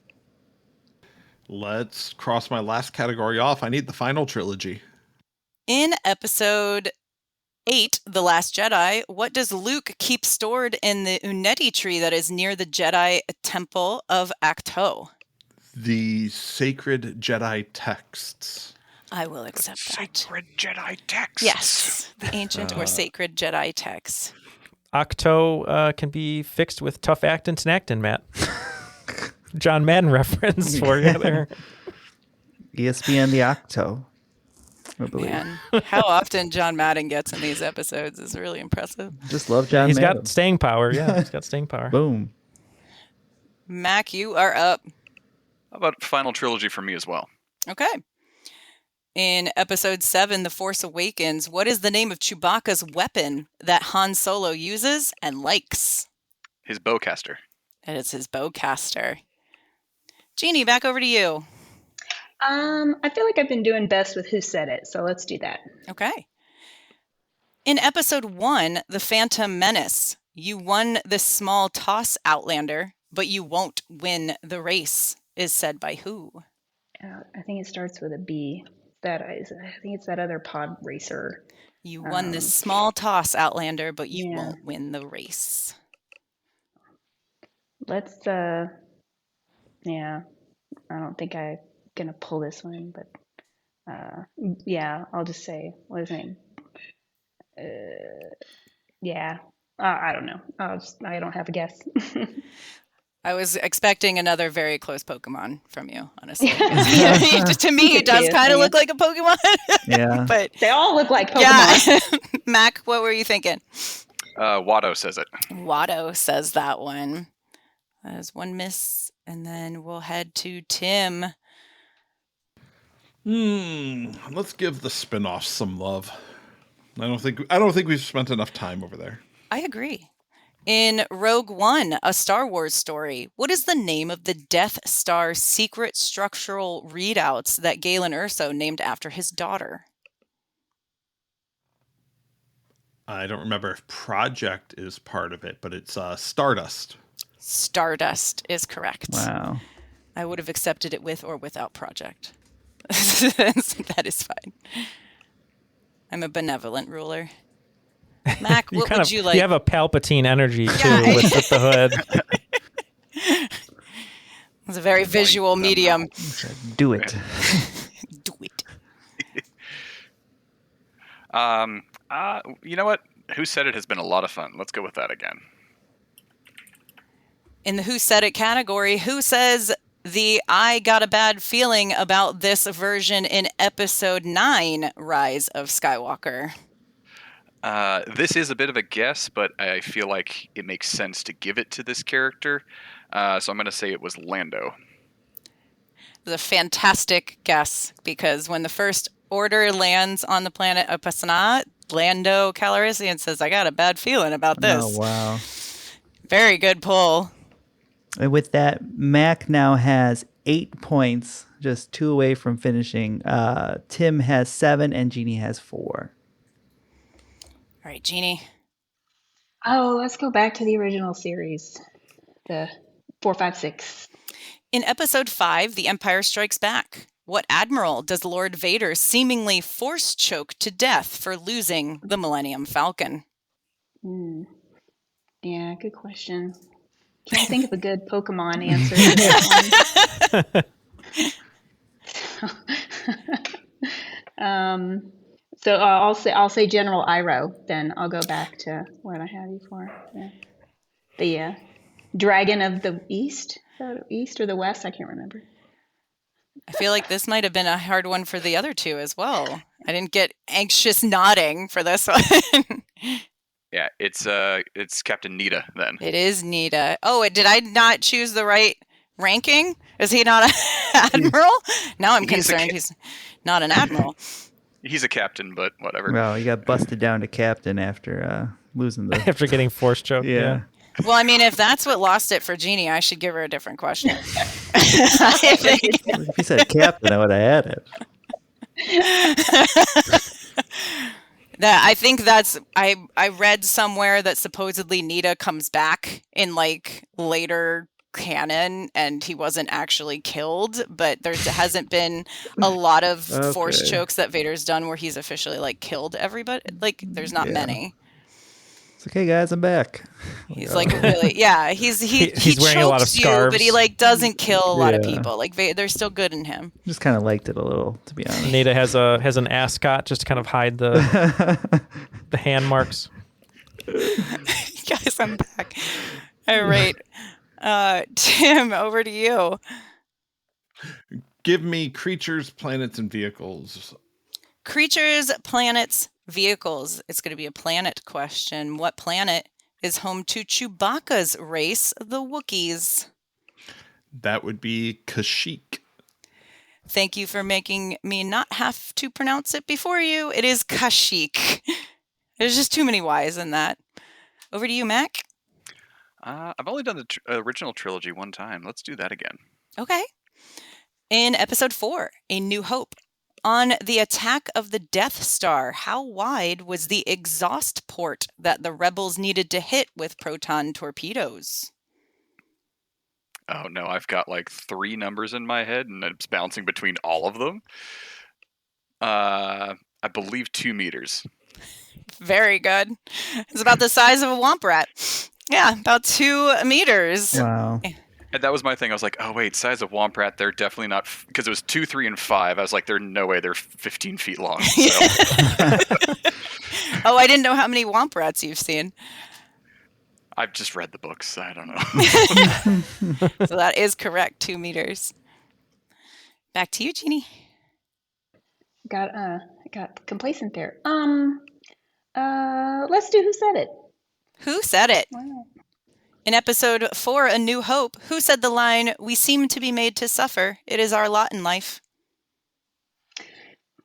Let's cross my last category off. I need the final trilogy. In episode 8, The Last Jedi, what does Luke keep stored in the Uneti tree that is near the Jedi Temple of Acto? The sacred Jedi texts. I will accept that. Sacred Jedi texts. Yes, the ancient or sacred Jedi texts. Octo can be fixed with tough actin' snactin', Matt. John Madden reference for you there. ESPN the Octo. I believe. Man, how often John Madden gets in these episodes is really impressive. Just love John He's Madden. got staying power. Yeah, he's got staying power. Boom. Mac, you are up. How about final trilogy for me as well? Okay. In episode 7, The Force Awakens, what is the name of Chewbacca's weapon that Han Solo uses and likes? His bowcaster. It is his bowcaster. Jeanie, back over to you. I feel like I've been doing best with Who Said It, so let's do that. Okay. In episode 1, The Phantom Menace, you won this small toss Outlander, but you won't win the race, is said by who? I think it starts with a B. I think it's that other pod racer. You won this small toss Outlander, but you yeah. won't win the race. Let's, yeah, I don't think I'm going to pull this one, but yeah, I'll just say, what is his name? Yeah, I don't know. I don't have a guess. I was expecting another very close Pokemon from you, honestly. To me, it does kind of look like a Pokemon. Yeah. But they all look like Pokemon. Yeah. Mac, what were you thinking? Watto says it. Watto says that one. That is one miss. And then we'll head to Tim. Let's give the spin-offs some love. I don't think we've spent enough time over there. I agree. In Rogue One, a Star Wars story, what is the name of the Death Star secret structural readouts that Galen Erso named after his daughter? I don't remember if Project is part of it, but it's Stardust. Stardust is correct. Wow. I would have accepted it with or without Project. That is fine. I'm a benevolent ruler. Mac, what would you like? You have a Palpatine energy, too, Yeah. with the hood. It's a very visual medium. Do it. Do it. You know what? Who Said It has been a lot of fun. Let's go with that again. In the Who Said It category, who says the I got a bad feeling about this version in episode 9, Rise of Skywalker? This is a bit of a guess, but I feel like it makes sense to give it to this character. So I'm going to say it was Lando. It was a fantastic guess, because when the First Order lands on the planet of Pasaana, Lando Calrissian says, I got a bad feeling about this. Oh, wow. Very good pull. And with that, Mac now has 8 points, just 2 away from finishing. Tim has 7 and Jeannie has 4. All right, Jeannie. Oh, let's go back to the original series, the 4, 5, 6. In episode 5, The Empire Strikes Back, what admiral does Lord Vader seemingly force choke to death for losing the Millennium Falcon? Yeah, good question. Can't think of a good Pokemon answer to that one. So I'll say General Iroh. Then I'll go back to what I had before. The Dragon of the East, or the West. I can't remember. I feel like this might have been a hard one for the other two as well. I didn't get anxious nodding for this one. Yeah, it's Captain Nita then. It is Nita. Oh, did I not choose the right ranking? Is he not an admiral? Now I'm concerned he's not an admiral. He's a captain, but whatever. Well, you got busted down to captain after losing the... After getting force choked. Yeah. Well, I mean, if that's what lost it for Jeannie, I should give her a different question. I think. If you said captain, I would have had it. I think that's I read somewhere that supposedly Nita comes back in like later canon and he wasn't actually killed, but there hasn't been a lot of force chokes that Vader's done where he's officially like killed everybody. Like there's not many. It's okay, guys, I'm back. He's like really, yeah. He's wearing a lot of chokes you, scarves, but he like doesn't kill a lot of people. Like they're still good in him. Just kind of liked it a little, to be honest. Nita has an ascot just to kind of hide the hand marks. Guys, I'm back. All right, Tim, over to you. Give me creatures, planets, and vehicles. Creatures, planets, vehicles. It's going to be a planet question. What planet is home to Chewbacca's race, the Wookiees? That would be Kashyyyk. Thank you for making me not have to pronounce it before you. It is Kashyyyk. There's just too many Y's in that. Over to you, Mac. I've only done the original trilogy one time. Let's do that again. Okay. In episode 4, A New Hope, on the attack of the Death Star, how wide was the exhaust port that the rebels needed to hit with proton torpedoes? Oh no, I've got like 3 numbers in my head and it's bouncing between all of them. I believe 2 meters. Very good. It's about the size of a womp rat. Yeah, about 2 meters. Wow. And that was my thing. I was like, oh wait, size of womp rat, they're definitely not, because it was 2, 3, and 5. I was like, there's no way they're 15 feet long. So. Oh, I didn't know how many womp rats you've seen. I've just read the books. I don't know. So that is correct, 2 meters. Back to you, Jeannie. Got complacent there. Let's do Who Said It. Who said it? Why not? In episode 4, A New Hope, who said the line, "We seem to be made to suffer. It is our lot in life"?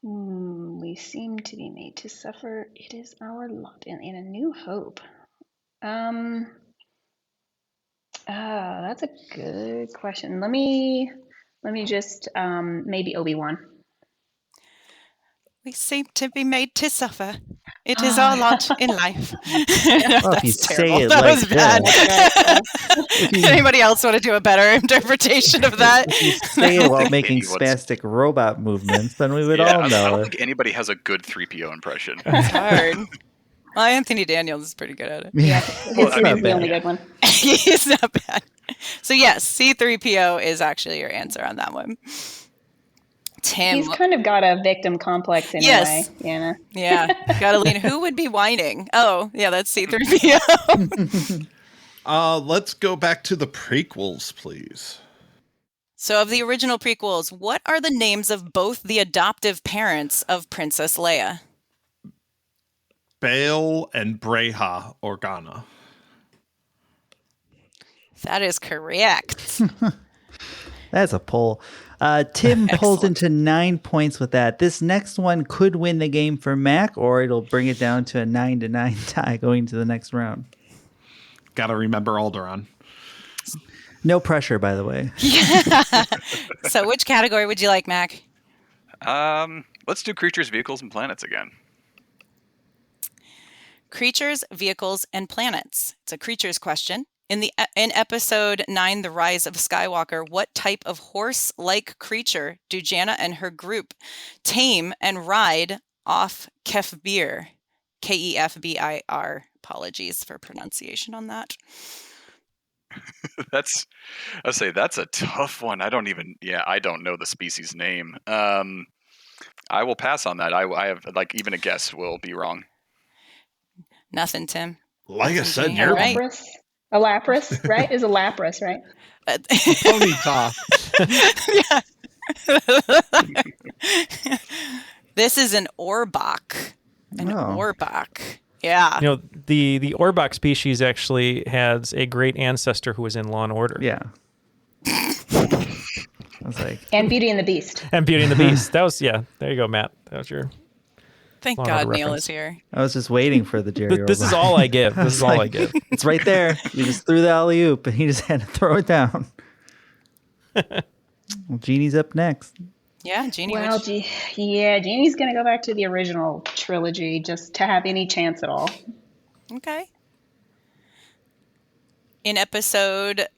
We seem to be made to suffer. It is our lot in A New Hope. Oh, that's a good question. Let me just maybe Obi-Wan. We seem to be made to suffer. It is our lot in life. Well, if you That's say terrible. it That like was bad. that, Anybody else want to do a better interpretation of that? if you say it while making anyone's- spastic robot movements, then we would Yeah, all I know. don't think anybody has a good 3PO impression. It's hard. Well, Anthony Daniels is pretty good at it. Yeah, Well, his not is the bad. only good one. He's not bad. So yes, C-3PO is actually your answer on that one. Tim. He's kind of got a victim complex in Yes. a way, you know. Yeah, gotta lean. Who would be whining? Oh, yeah, that's C-3PO. Let's go back to the prequels, please. So of the original prequels, what are the names of both the adoptive parents of Princess Leia? Bail and Breha Organa. That is correct. That's a pull. Tim pulls Excellent. into 9 points with that. This next one could win the game for Mac, or it'll bring it down to a 9-9 tie going to the next round. Gotta remember Alderaan. No pressure, by the way. So which category would you like, Mac? Let's do creatures, vehicles, and planets again. Creatures, vehicles, and planets. It's a creatures question. In episode 9, The Rise of Skywalker, what type of horse-like creature do Janna and her group tame and ride off Kefbir? Kefbir. Apologies for pronunciation on that. That's a tough one. I don't know the species name. I will pass on that. I have even a guess will be wrong. Nothing, Tim. Like I said, All you're right. A lapras, right? Is a lapras, right? pony top. This is an orbach. An Oh. orbach. Yeah. You know, the Orbach species actually has a great ancestor who was in Law and Order. Yeah. I was like, And Beauty and the Beast. And Beauty and the Beast. That was, there you go, Matt. That was your... Thank Law and God Order Neil reference. is here. I was just waiting for the Jerry. This is Orbach. all I give. This is all I like, give. It's right there. You just threw the alley oop, and he just had to throw it down. Well, Jeannie's up next. Yeah, Jeannie. Well, Jeannie's going to go back to the original trilogy just to have any chance at all. Okay. In episode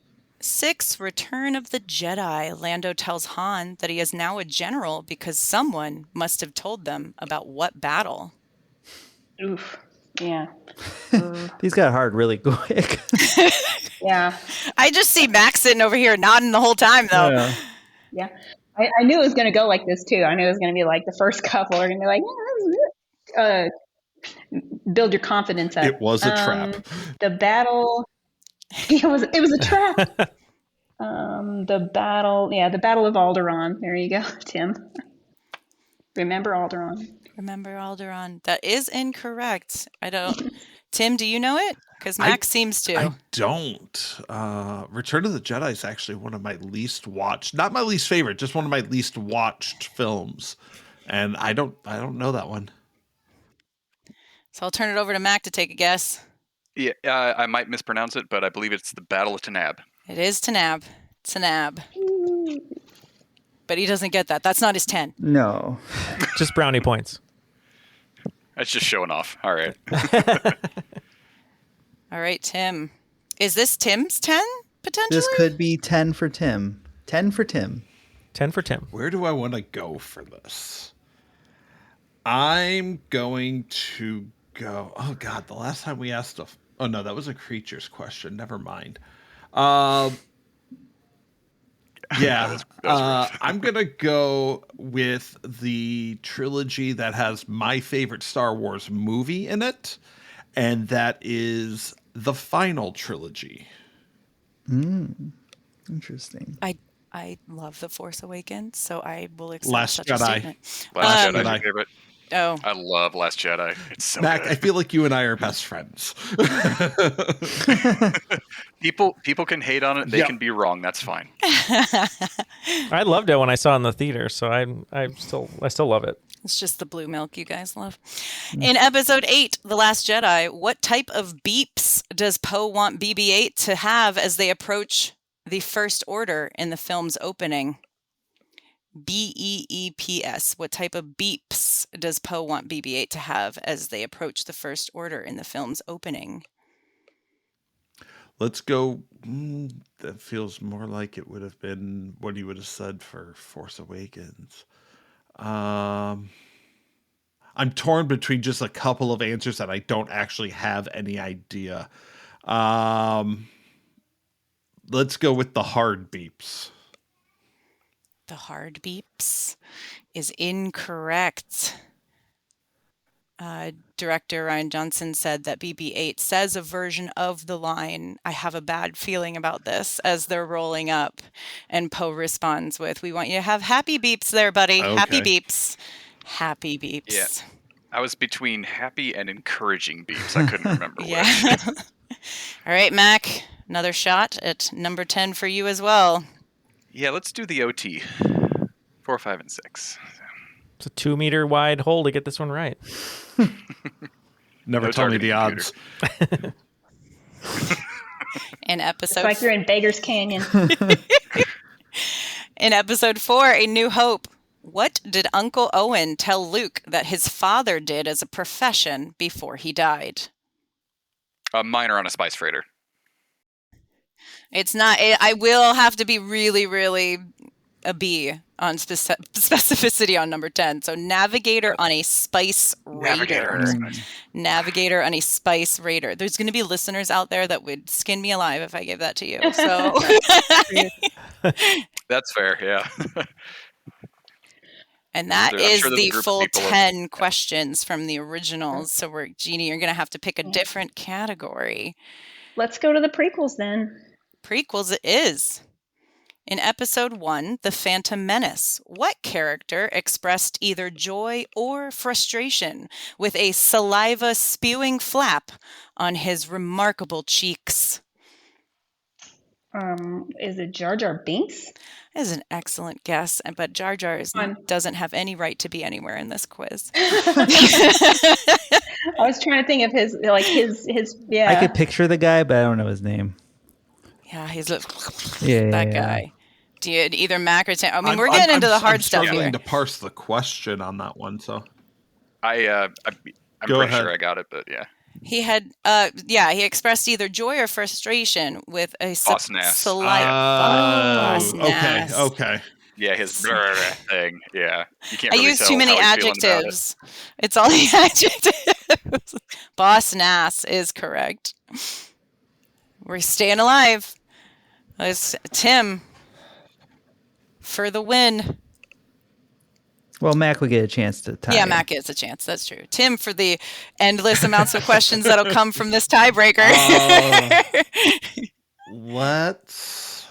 6, Return of the Jedi, Lando tells Han that he is now a general because someone must have told them about what battle. Oof. Yeah. These got hard really quick. Yeah. I just see Max sitting over here nodding the whole time, though. Yeah. Yeah. I knew it was going to go like this, too. I knew it was going to be like the first couple are going to be like, yeah, build your confidence up. It was a trap. The battle... It was a trap. The battle of Alderaan. There you go, Tim. Remember Alderaan. Remember Alderaan. That is incorrect. I don't... Tim, do you know it? Because Max seems to. I don't. Return of the Jedi is actually one of my least watched, not my least favorite, just one of my least watched films. And I don't know that one. So I'll turn it over to Mac to take a guess. Yeah, I might mispronounce it, but I believe it's the Battle of Tanab. It is Tanab. Tanab. But he doesn't get that. That's not his 10. No. Just brownie points. That's just showing off. All right. All right, Tim. Is this Tim's 10, potentially? This could be 10 for Tim. 10 for Tim. 10 for Tim. Where do I want to go for this? I'm going to go. Oh, God. The last time we asked oh, no, that was a creatures question. Never mind. Yeah. That was rough. I'm going to go with the trilogy that has my favorite Star Wars movie in it, and that is the final trilogy. Interesting. I love The Force Awakens, so I will accept Last such Jedi. a statement. Last Jedi's Jedi. my favorite. Oh, I love Last Jedi. It's so Mac, I good. feel like you and I are best friends. People can hate on it. They Yep. can be wrong. That's fine. I loved it when I saw it in the theater, so I still love it. It's just the blue milk you guys love. In episode 8, The Last Jedi, what type of beeps does Poe want BB-8 to have as they approach the First Order in the film's opening? BEEPS. What type of beeps does Poe want BB-8 to have as they approach the First Order in the film's opening? Let's go. That feels more like it would have been what he would have said for Force Awakens. I'm torn between just a couple of answers that I don't actually have any idea. Let's go with the hard beeps. The hard beeps is incorrect. Director Ryan Johnson said that BB-8 says a version of the line, "I have a bad feeling about this," as they're rolling up. And Poe responds with, "We want you to have happy beeps there, buddy. Okay. Happy beeps. Happy beeps." Yeah. I was between happy and encouraging beeps. I couldn't remember Yeah. which. All right, Mac, another shot at number 10 for you as well. Yeah, let's do the OT. 4, 5, and 6. It's a 2-meter wide hole to get this one right. Never No tell me the targeting odds. In episode It's like you're in Beggar's Canyon. In episode 4, A New Hope, what did Uncle Owen tell Luke that his father did as a profession before he died? A miner on a spice freighter. It's not. I will have to be really, really a B on specificity on number 10. So navigator on a spice raider. Navigator on a spice raider. There's going to be listeners out there that would skin me alive if I gave that to you. So That's fair, yeah. And that I'm is sure there's a the group of full people 10 questions from the originals. So Jeannie, you're going to have to pick a different category. Let's go to the prequels then. Prequels it is. In episode 1, The Phantom Menace, what character expressed either joy or frustration with a saliva-spewing flap on his remarkable cheeks? Is it Jar Jar Binks? That is an excellent guess, but Jar Jar doesn't have any right to be anywhere in this quiz. I was trying to think of his yeah. I could picture the guy, but I don't know his name. Yeah, he's that guy. Do you either Mac or Tim? I mean, we're getting into the hard stuff here. I'm struggling to parse the question on that one, so I'm pretty sure I got it, but yeah. He had, he expressed either joy or frustration with a saliva. Boss nass. Okay. Yeah, his thing. Yeah, you can't. I Really use tell too many how he's feeling about it. adjectives. It's all the adjectives. Boss nass is correct. We're staying alive. It's Tim for the win. Well, Mac will get a chance to tie. Yeah, Mac gets a chance. That's true. Tim for the endless amounts of questions that'll come from this tiebreaker. Let's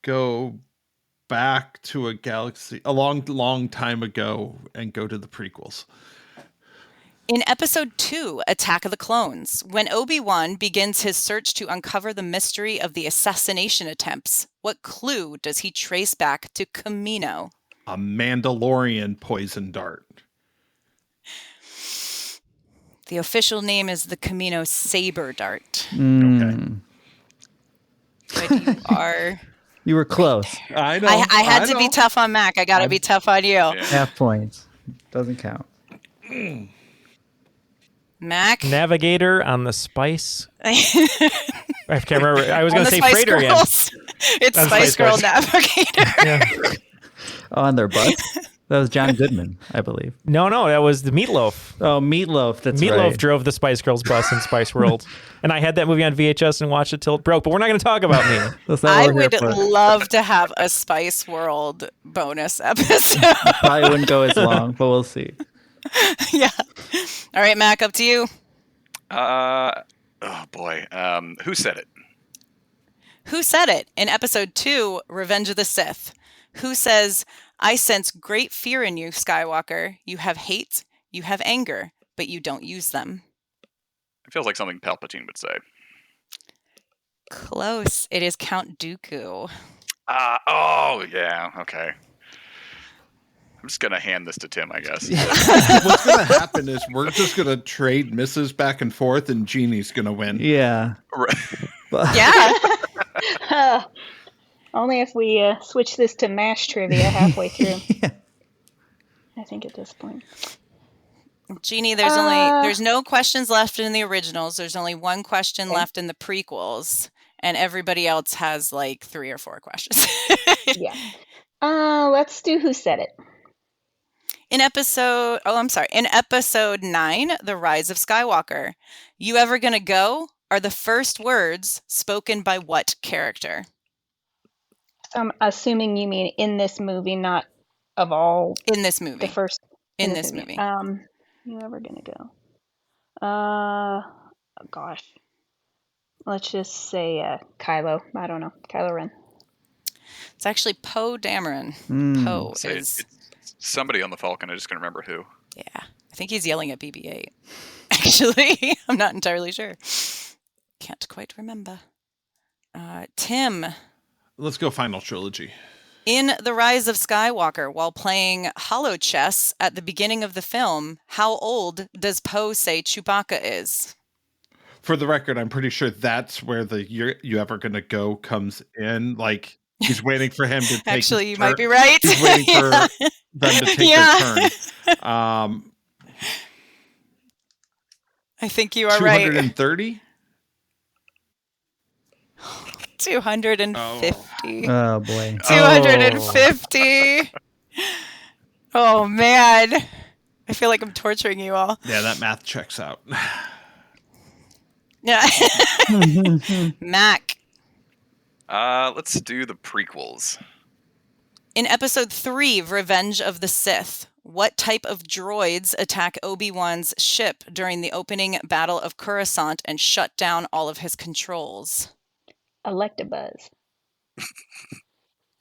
go back to a galaxy a long time ago and go to the prequels. In episode 2, Attack of the Clones, when Obi-Wan begins his search to uncover the mystery of the assassination attempts, what clue does he trace back to Kamino? A Mandalorian poison dart. The official name is the Kamino Saber Dart. Okay. But you were close. I know. I had to be tough on Mac. I got to be tough on you. Yeah. Half points. Doesn't count. Mac? Navigator on the spice. I can't remember. I was going to say Spice freighter again. Girls. It's On Spice Girl Girls. Navigator. Yeah. On their butts? That was John Goodman, I believe. No, that was the Meatloaf. Oh, Meatloaf. That's Meatloaf right. drove the Spice Girls bus in Spice World. And I had that movie on VHS and watched it till it broke. But we're not going to talk about me. That's not I what we're would here for. love to have a Spice World bonus episode. Probably wouldn't go as long, but we'll see. Yeah. All right, Mac, up to you. Oh boy. Who said it? Who said it? In episode 2, Revenge of the Sith. Who says, "I sense great fear in you, Skywalker. You have hate, you have anger, but you don't use them." It feels like something Palpatine would say. Close. It is Count Dooku. Oh yeah. Okay. I'm just gonna hand this to Tim, I guess. What's gonna happen is we're just gonna trade misses back and forth, and Jeannie's gonna win. Yeah. Yeah. Only if we switch this to MASH trivia halfway through. Yeah. I think at this point. Jeannie, there's no questions left in the originals. There's only one question left in the prequels, and everybody else has like 3 or 4 questions. Yeah. Let's do Who Said It. In episode 9, The Rise of Skywalker, "You ever gonna go" are the first words spoken by what character? I'm assuming you mean in this movie, not of all. In this movie. The first. In this movie. You ever gonna go? Oh gosh. Let's just say Kylo. I don't know. Kylo Ren. It's actually Poe Dameron. Poe is... It's somebody on the Falcon. I just can't remember who. Yeah. I think he's yelling at BB-8. Actually, I'm not entirely sure. Can't quite remember. Tim. Let's go Final Trilogy. In The Rise of Skywalker, while playing holo chess at the beginning of the film, how old does Poe say Chewbacca is? For the record, I'm pretty sure that's where the "you ever gonna go" comes in. Like, he's waiting for him to take Actually, his you turn. might be right. He's waiting for them to take their turn. I think you are right. 230? 250. Oh boy. 250. Oh man. I feel like I'm torturing you all. Yeah, that math checks out. Yeah. Mac. Let's do the prequels. In episode 3, Revenge of the Sith, what type of droids attack Obi-Wan's ship during the opening battle of Coruscant and shut down all of his controls? Electabuzz.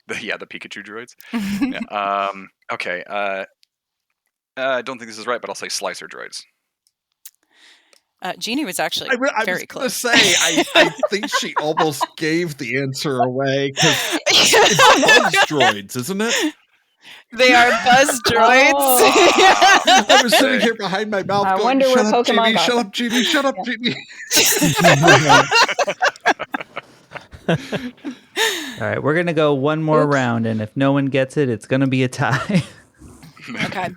The Pikachu droids. Yeah. Okay. I don't think this is right, but I'll say slicer droids. Jeannie was actually very close. I was going to say, I think she almost gave the answer away because it's buzz droids, isn't it? They are buzz droids. I was sitting here behind my mouth going, wonder shut where up, Pokemon Jeannie, got shut them. up, Jeannie, shut up, Jeannie. All right, we're going to go one more round, and if no one gets it, it's going to be a tie. Okay.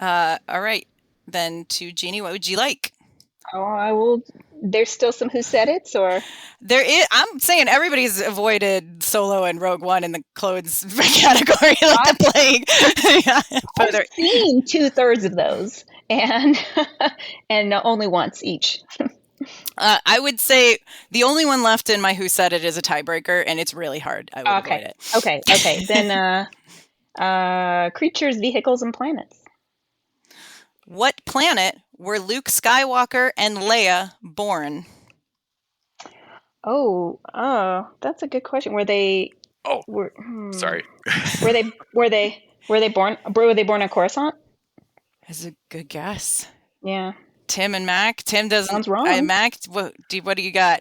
All right. Then to Jeannie, what would you like? Oh, I will. There's still some Who Said It, or There is. I'm saying everybody's avoided Solo and Rogue One in the clothes category, like the plague. Yeah. I've seen 2/3 of those, and only once each. I would say the only one left in my Who Said It is a tiebreaker, and it's really hard. I would avoid it. Okay. Then creatures, vehicles, and planets. What planet were Luke Skywalker and Leia born? Oh, that's a good question. Were they? Oh, sorry. Were they born? Were they born on Coruscant? That's a good guess. Yeah. Tim and Mac. Tim doesn't. Sounds wrong. Mac, what do you got?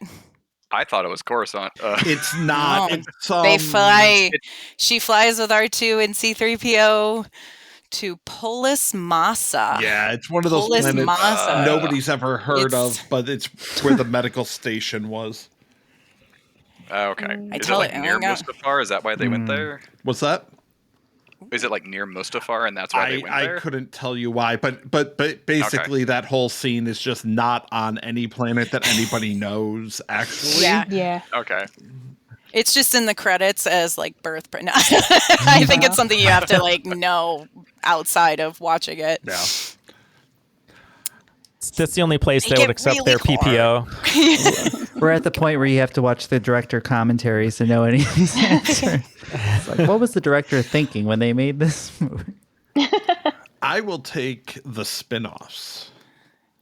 I thought it was Coruscant. It's not. No. It's, They fly. She flies with R2 and C-3PO to Polis Massa. Yeah, it's one of those Polis planets Massa. nobody's ever heard of, but it's where the medical station was. Okay. I Is it tell like it, near I got- Mustafar? Is that why they went there? What's that? Is it like near Mustafar and that's why they went there? I couldn't tell you why, but basically that whole scene is just not on any planet that anybody knows, actually. Yeah. Okay. It's just in the credits as like birth. No. I think it's something you have to like know outside of watching it. Yeah. That's the only place Make they would it accept really their PPO. We're at the point where you have to watch the director commentaries to know any of these answers. It's like, what was the director thinking when they made this movie? I will take the spin-offs.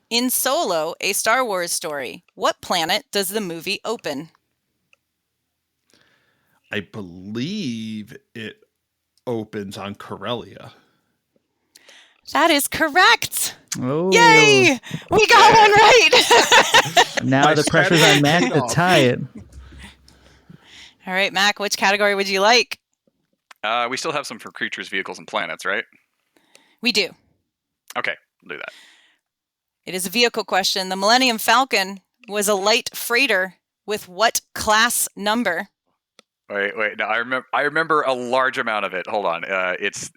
In Solo, a Star Wars story, what planet does the movie open? I believe it opens on Corellia. That is correct. Oh, Yay! We got one right. Now My the pressure's on Mac to strategy tie it. All right, Mac, which category would you like? We still have some for creatures, vehicles, and planets, right? We do. Okay, we'll do that. It is a vehicle question. The Millennium Falcon was a light freighter with what class number? Wait. No, I remember a large amount of it. Hold on. It's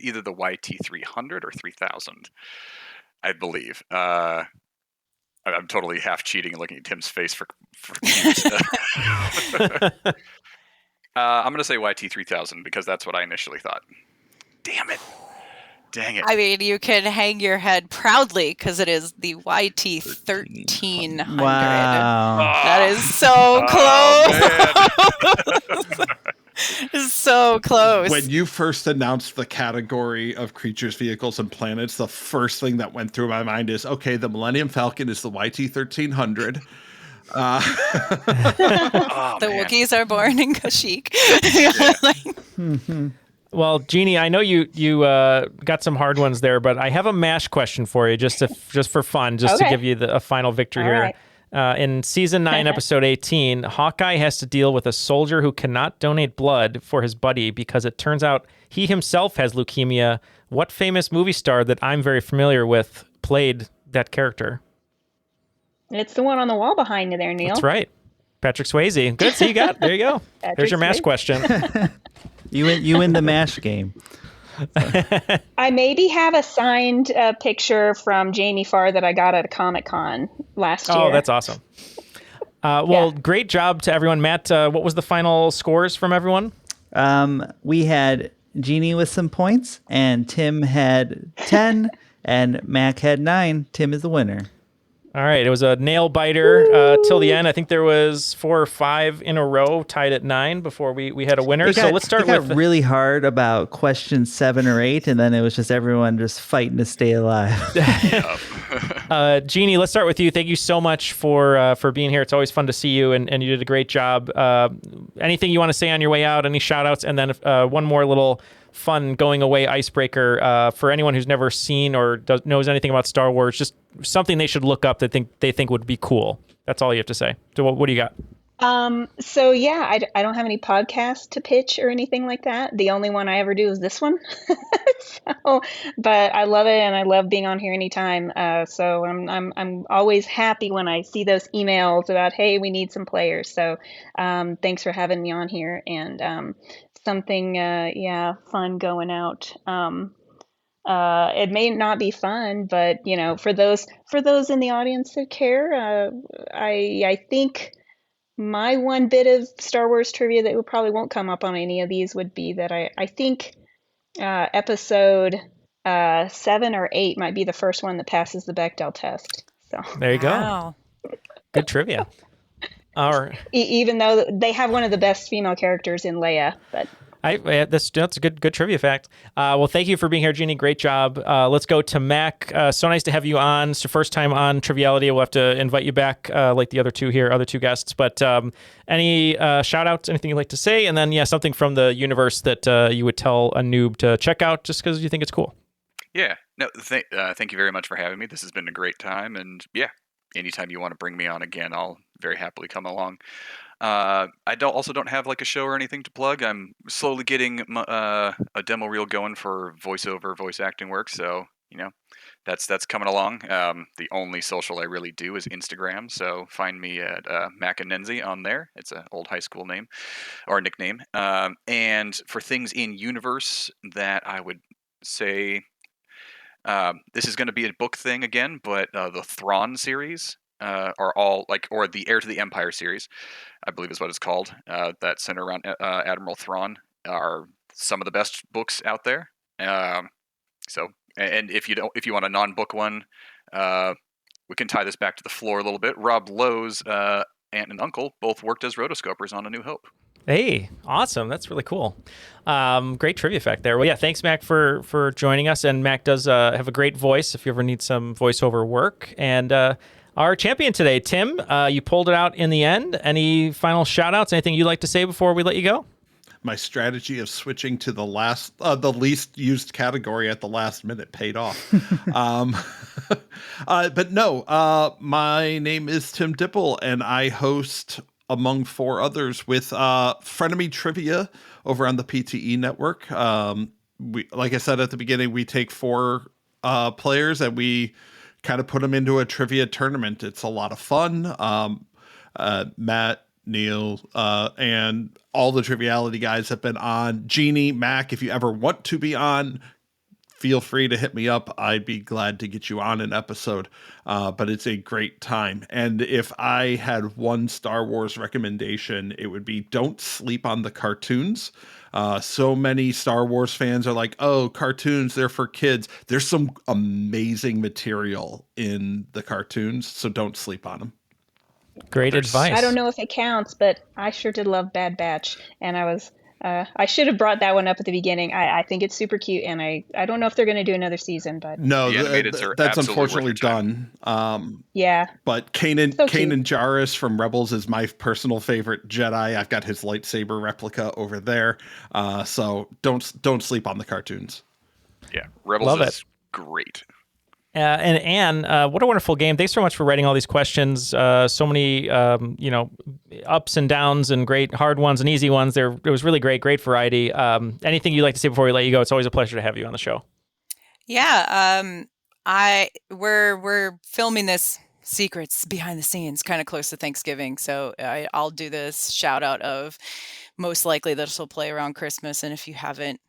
either the YT300 or 3000, I believe. I'm totally half cheating and looking at Tim's face for cues. I'm going to say YT3000 because that's what I initially thought. Damn it. Dang it. I mean, you can hang your head proudly because it is the YT1300. Wow. That is so close. It's so close. When you first announced the category of creatures, vehicles, and planets, the first thing that went through my mind is, okay, the Millennium Falcon is the YT1300. The Wookiees are born in Kashyyyk. Well, Jeanie, I know you got some hard ones there, but I have a MASH question for you, just for fun, to give you a final victory All here. right. In season 9, episode 18, Hawkeye has to deal with a soldier who cannot donate blood for his buddy because it turns out he himself has leukemia. What famous movie star that I'm very familiar with played that character? It's the one on the wall behind you there, Neil. That's right. Patrick Swayze. Good. So there you go. There's your MASH question. You win the MASH game. I maybe have a signed picture from Jamie Farr that I got at a Comic-Con last year. Oh, that's awesome. Great job to everyone. Matt, what was the final scores from everyone? We had Jeanie with some points, and Tim had 10, and Mac had 9. Tim is the winner. All right. It was a nail biter till the end. I think there was 4 or 5 in a row tied at 9 before we had a winner. So let's start with... It got really hard about question 7 or 8, and then it was just everyone just fighting to stay alive. Jeanie, let's start with you. Thank you so much for being here. It's always fun to see you, and you did a great job. Anything you want to say on your way out? Any shout-outs? And then one more little fun going away icebreaker for anyone who's never seen or knows anything about Star Wars, just something they should look up that they think would be cool. That's all you have to say. So what do you got? I don't have any podcasts to pitch or anything like that. The only one I ever do is this one. But I love it, and I love being on here anytime. So I'm always happy when I see those emails about, hey, we need some players. So thanks for having me on here, and something fun going out. It may not be fun, but for those in the audience that care, I think my one bit of Star Wars trivia that probably won't come up on any of these would be that I think episode 7 or 8 might be the first one that passes the Bechdel test. So there you go. Good trivia. Even though they have one of the best female characters in Leia, but that's a good trivia fact. Well, thank you for being here, Jeanie. Great job. Let's go to Mac. So nice to have you on. It's your first time on Triviality. We'll have to invite you back like the other two guests. But any shout outs, anything you'd like to say? And then, something from the universe that you would tell a noob to check out just because you think it's cool. Yeah. No, thank you very much for having me. This has been a great time. And anytime you want to bring me on again, I'll very happily come along. I don't have like a show or anything to plug. I'm slowly getting a demo reel going for voice acting work. So, that's coming along. The only social I really do is Instagram. So find me at Mac and Nenzi on there. It's an old high school name or nickname. And for things in universe that I would say, this is going to be a book thing again, but the Thrawn series or the Heir to the Empire series, I believe is what it's called, that center around Admiral Thrawn, are some of the best books out there. And if you want a non-book one, we can tie this back to the floor a little bit. Rob Lowe's aunt and uncle both worked as rotoscopers on A New Hope. Hey, awesome. That's really cool. Great trivia fact there. Well, thanks, Mac, for joining us. And Mac does have a great voice if you ever need some voiceover work. And our champion today, Tim, you pulled it out in the end. Any final shout-outs? Anything you'd like to say before we let you go? My strategy of switching to the least used category at the last minute paid off. But no, my name is Tim Dippel, and I host among 4 others with Frenemy Trivia over on the PTE network. We, like I said at the beginning, we take 4 players and we kind of put them into a trivia tournament. It's a lot of fun. Matt, Neil, and all the Triviality guys have been on. Jeanie, Mac, if you ever want to be on, feel free to hit me up. I'd be glad to get you on an episode. But it's a great time. And if I had one Star Wars recommendation, it would be don't sleep on the cartoons. So many Star Wars fans are like, oh, cartoons, they're for kids. There's some amazing material in the cartoons, so don't sleep on them. Great advice. I don't know if it counts, but I sure did love Bad Batch, and I should have brought that one up at the beginning. I think it's super cute, and I don't know if they're going to do another season, but no, the animateds are that's absolutely unfortunately done. Yeah. But Kanan Jarrus from Rebels is my personal favorite Jedi. I've got his lightsaber replica over there. So don't sleep on the cartoons. Yeah, Rebels is great. And Anne, what a wonderful game. Thanks so much for writing all these questions. So many, ups and downs and great hard ones and easy ones. It was really great variety. Anything you'd like to say before we let you go? It's always a pleasure to have you on the show. Yeah, we're filming this secrets behind the scenes kind of close to Thanksgiving. So I'll do this shout out of most likely this will play around Christmas. And if you haven't,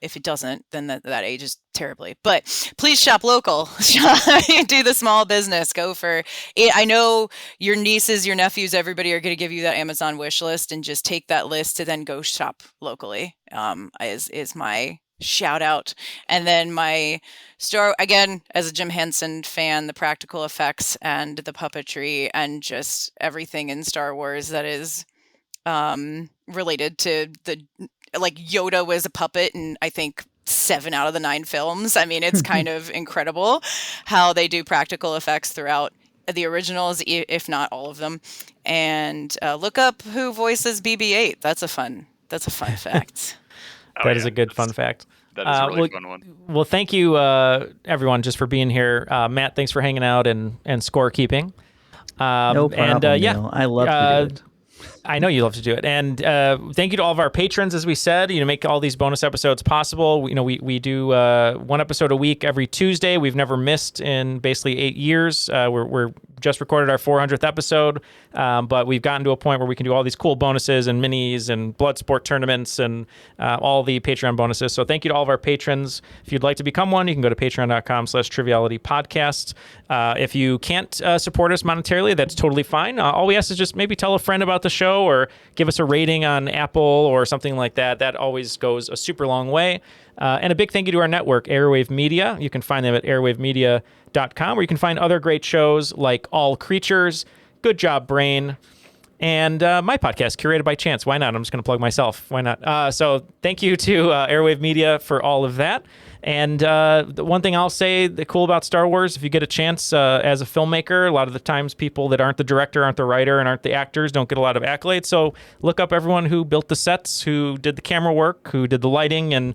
if it doesn't, then that ages terribly. But please shop local. Do the small business. Go for it. I know your nieces, your nephews, everybody are going to give you that Amazon wish list, and just take that list to then go shop locally. Is my shout out. And then my story, again, as a Jim Henson fan, the practical effects and the puppetry and just everything in Star Wars that is related to like Yoda was a puppet in I think 7 out of the 9 films. I mean, it's kind of incredible how they do practical effects throughout the originals, if not all of them. And look up who voices BB-8. That's a fun fact. That is a good fun fact. That is a really fun one. Well, thank you, everyone, just for being here. Matt, thanks for hanging out and scorekeeping. No problem, Neil. I love to do it. I know you love to do it. And thank you to all of our patrons, as we said, make all these bonus episodes possible. We do 1 episode a week every Tuesday. We've never missed in basically 8 years. We're just recorded our 400th episode, but we've gotten to a point where we can do all these cool bonuses and minis and blood sport tournaments and all the Patreon bonuses. So thank you to all of our patrons. If you'd like to become one, you can go to patreon.com/trivialitypodcast. If you can't support us monetarily, that's totally fine. All we ask is just maybe tell a friend about the show or give us a rating on Apple or something like that. That always goes a super long way. And a big thank you to our network, Airwave Media. You can find them at airwavemedia.com, where you can find other great shows like All Creatures, Good Job Brain, and my podcast, Curated by Chance. Why not? I'm just going to plug myself. Why not? So thank you to Airwave Media for all of that. And the one thing I'll say, the cool about Star Wars, if you get a chance as a filmmaker, a lot of the times people that aren't the director, aren't the writer, and aren't the actors don't get a lot of accolades. So look up everyone who built the sets, who did the camera work, who did the lighting, and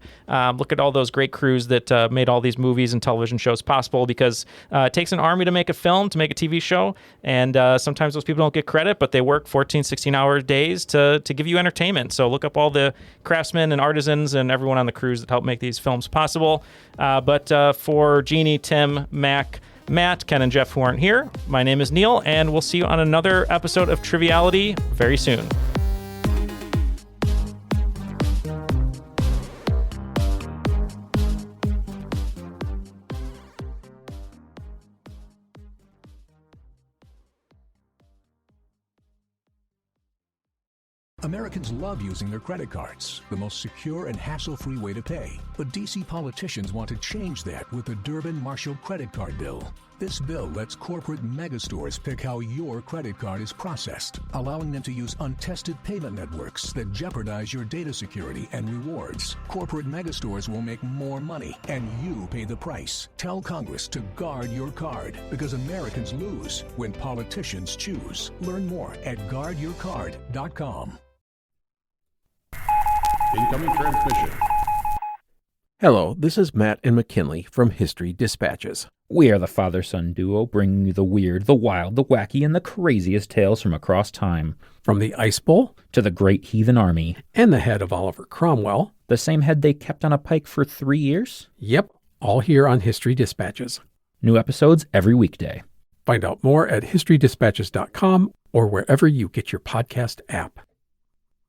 look at all those great crews that made all these movies and television shows possible, because it takes an army to make a film, to make a TV show, and sometimes those people don't get credit, but they work 14, 16-hour days to give you entertainment. So look up all the craftsmen and artisans and everyone on the crews that help make these films possible. But for Jeanie, Tim, Mac, Matt, Ken, and Jeff, who aren't here, my name is Neil, and we'll see you on another episode of Triviality very soon. Americans love using their credit cards, the most secure and hassle-free way to pay. But D.C. politicians want to change that with the Durbin-Marshall credit card bill. This bill lets corporate megastores pick how your credit card is processed, allowing them to use untested payment networks that jeopardize your data security and rewards. Corporate megastores will make more money, and you pay the price. Tell Congress to guard your card, because Americans lose when politicians choose. Learn more at guardyourcard.com. Incoming transmission. Hello, this is Matt and McKinley from History Dispatches. We are the father-son duo, bringing you the weird, the wild, the wacky, and the craziest tales from across time. From the Ice Bowl to the Great Heathen Army. And the head of Oliver Cromwell. The same head they kept on a pike for 3 years? Yep, all here on History Dispatches. New episodes every weekday. Find out more at historydispatches.com or wherever you get your podcast app.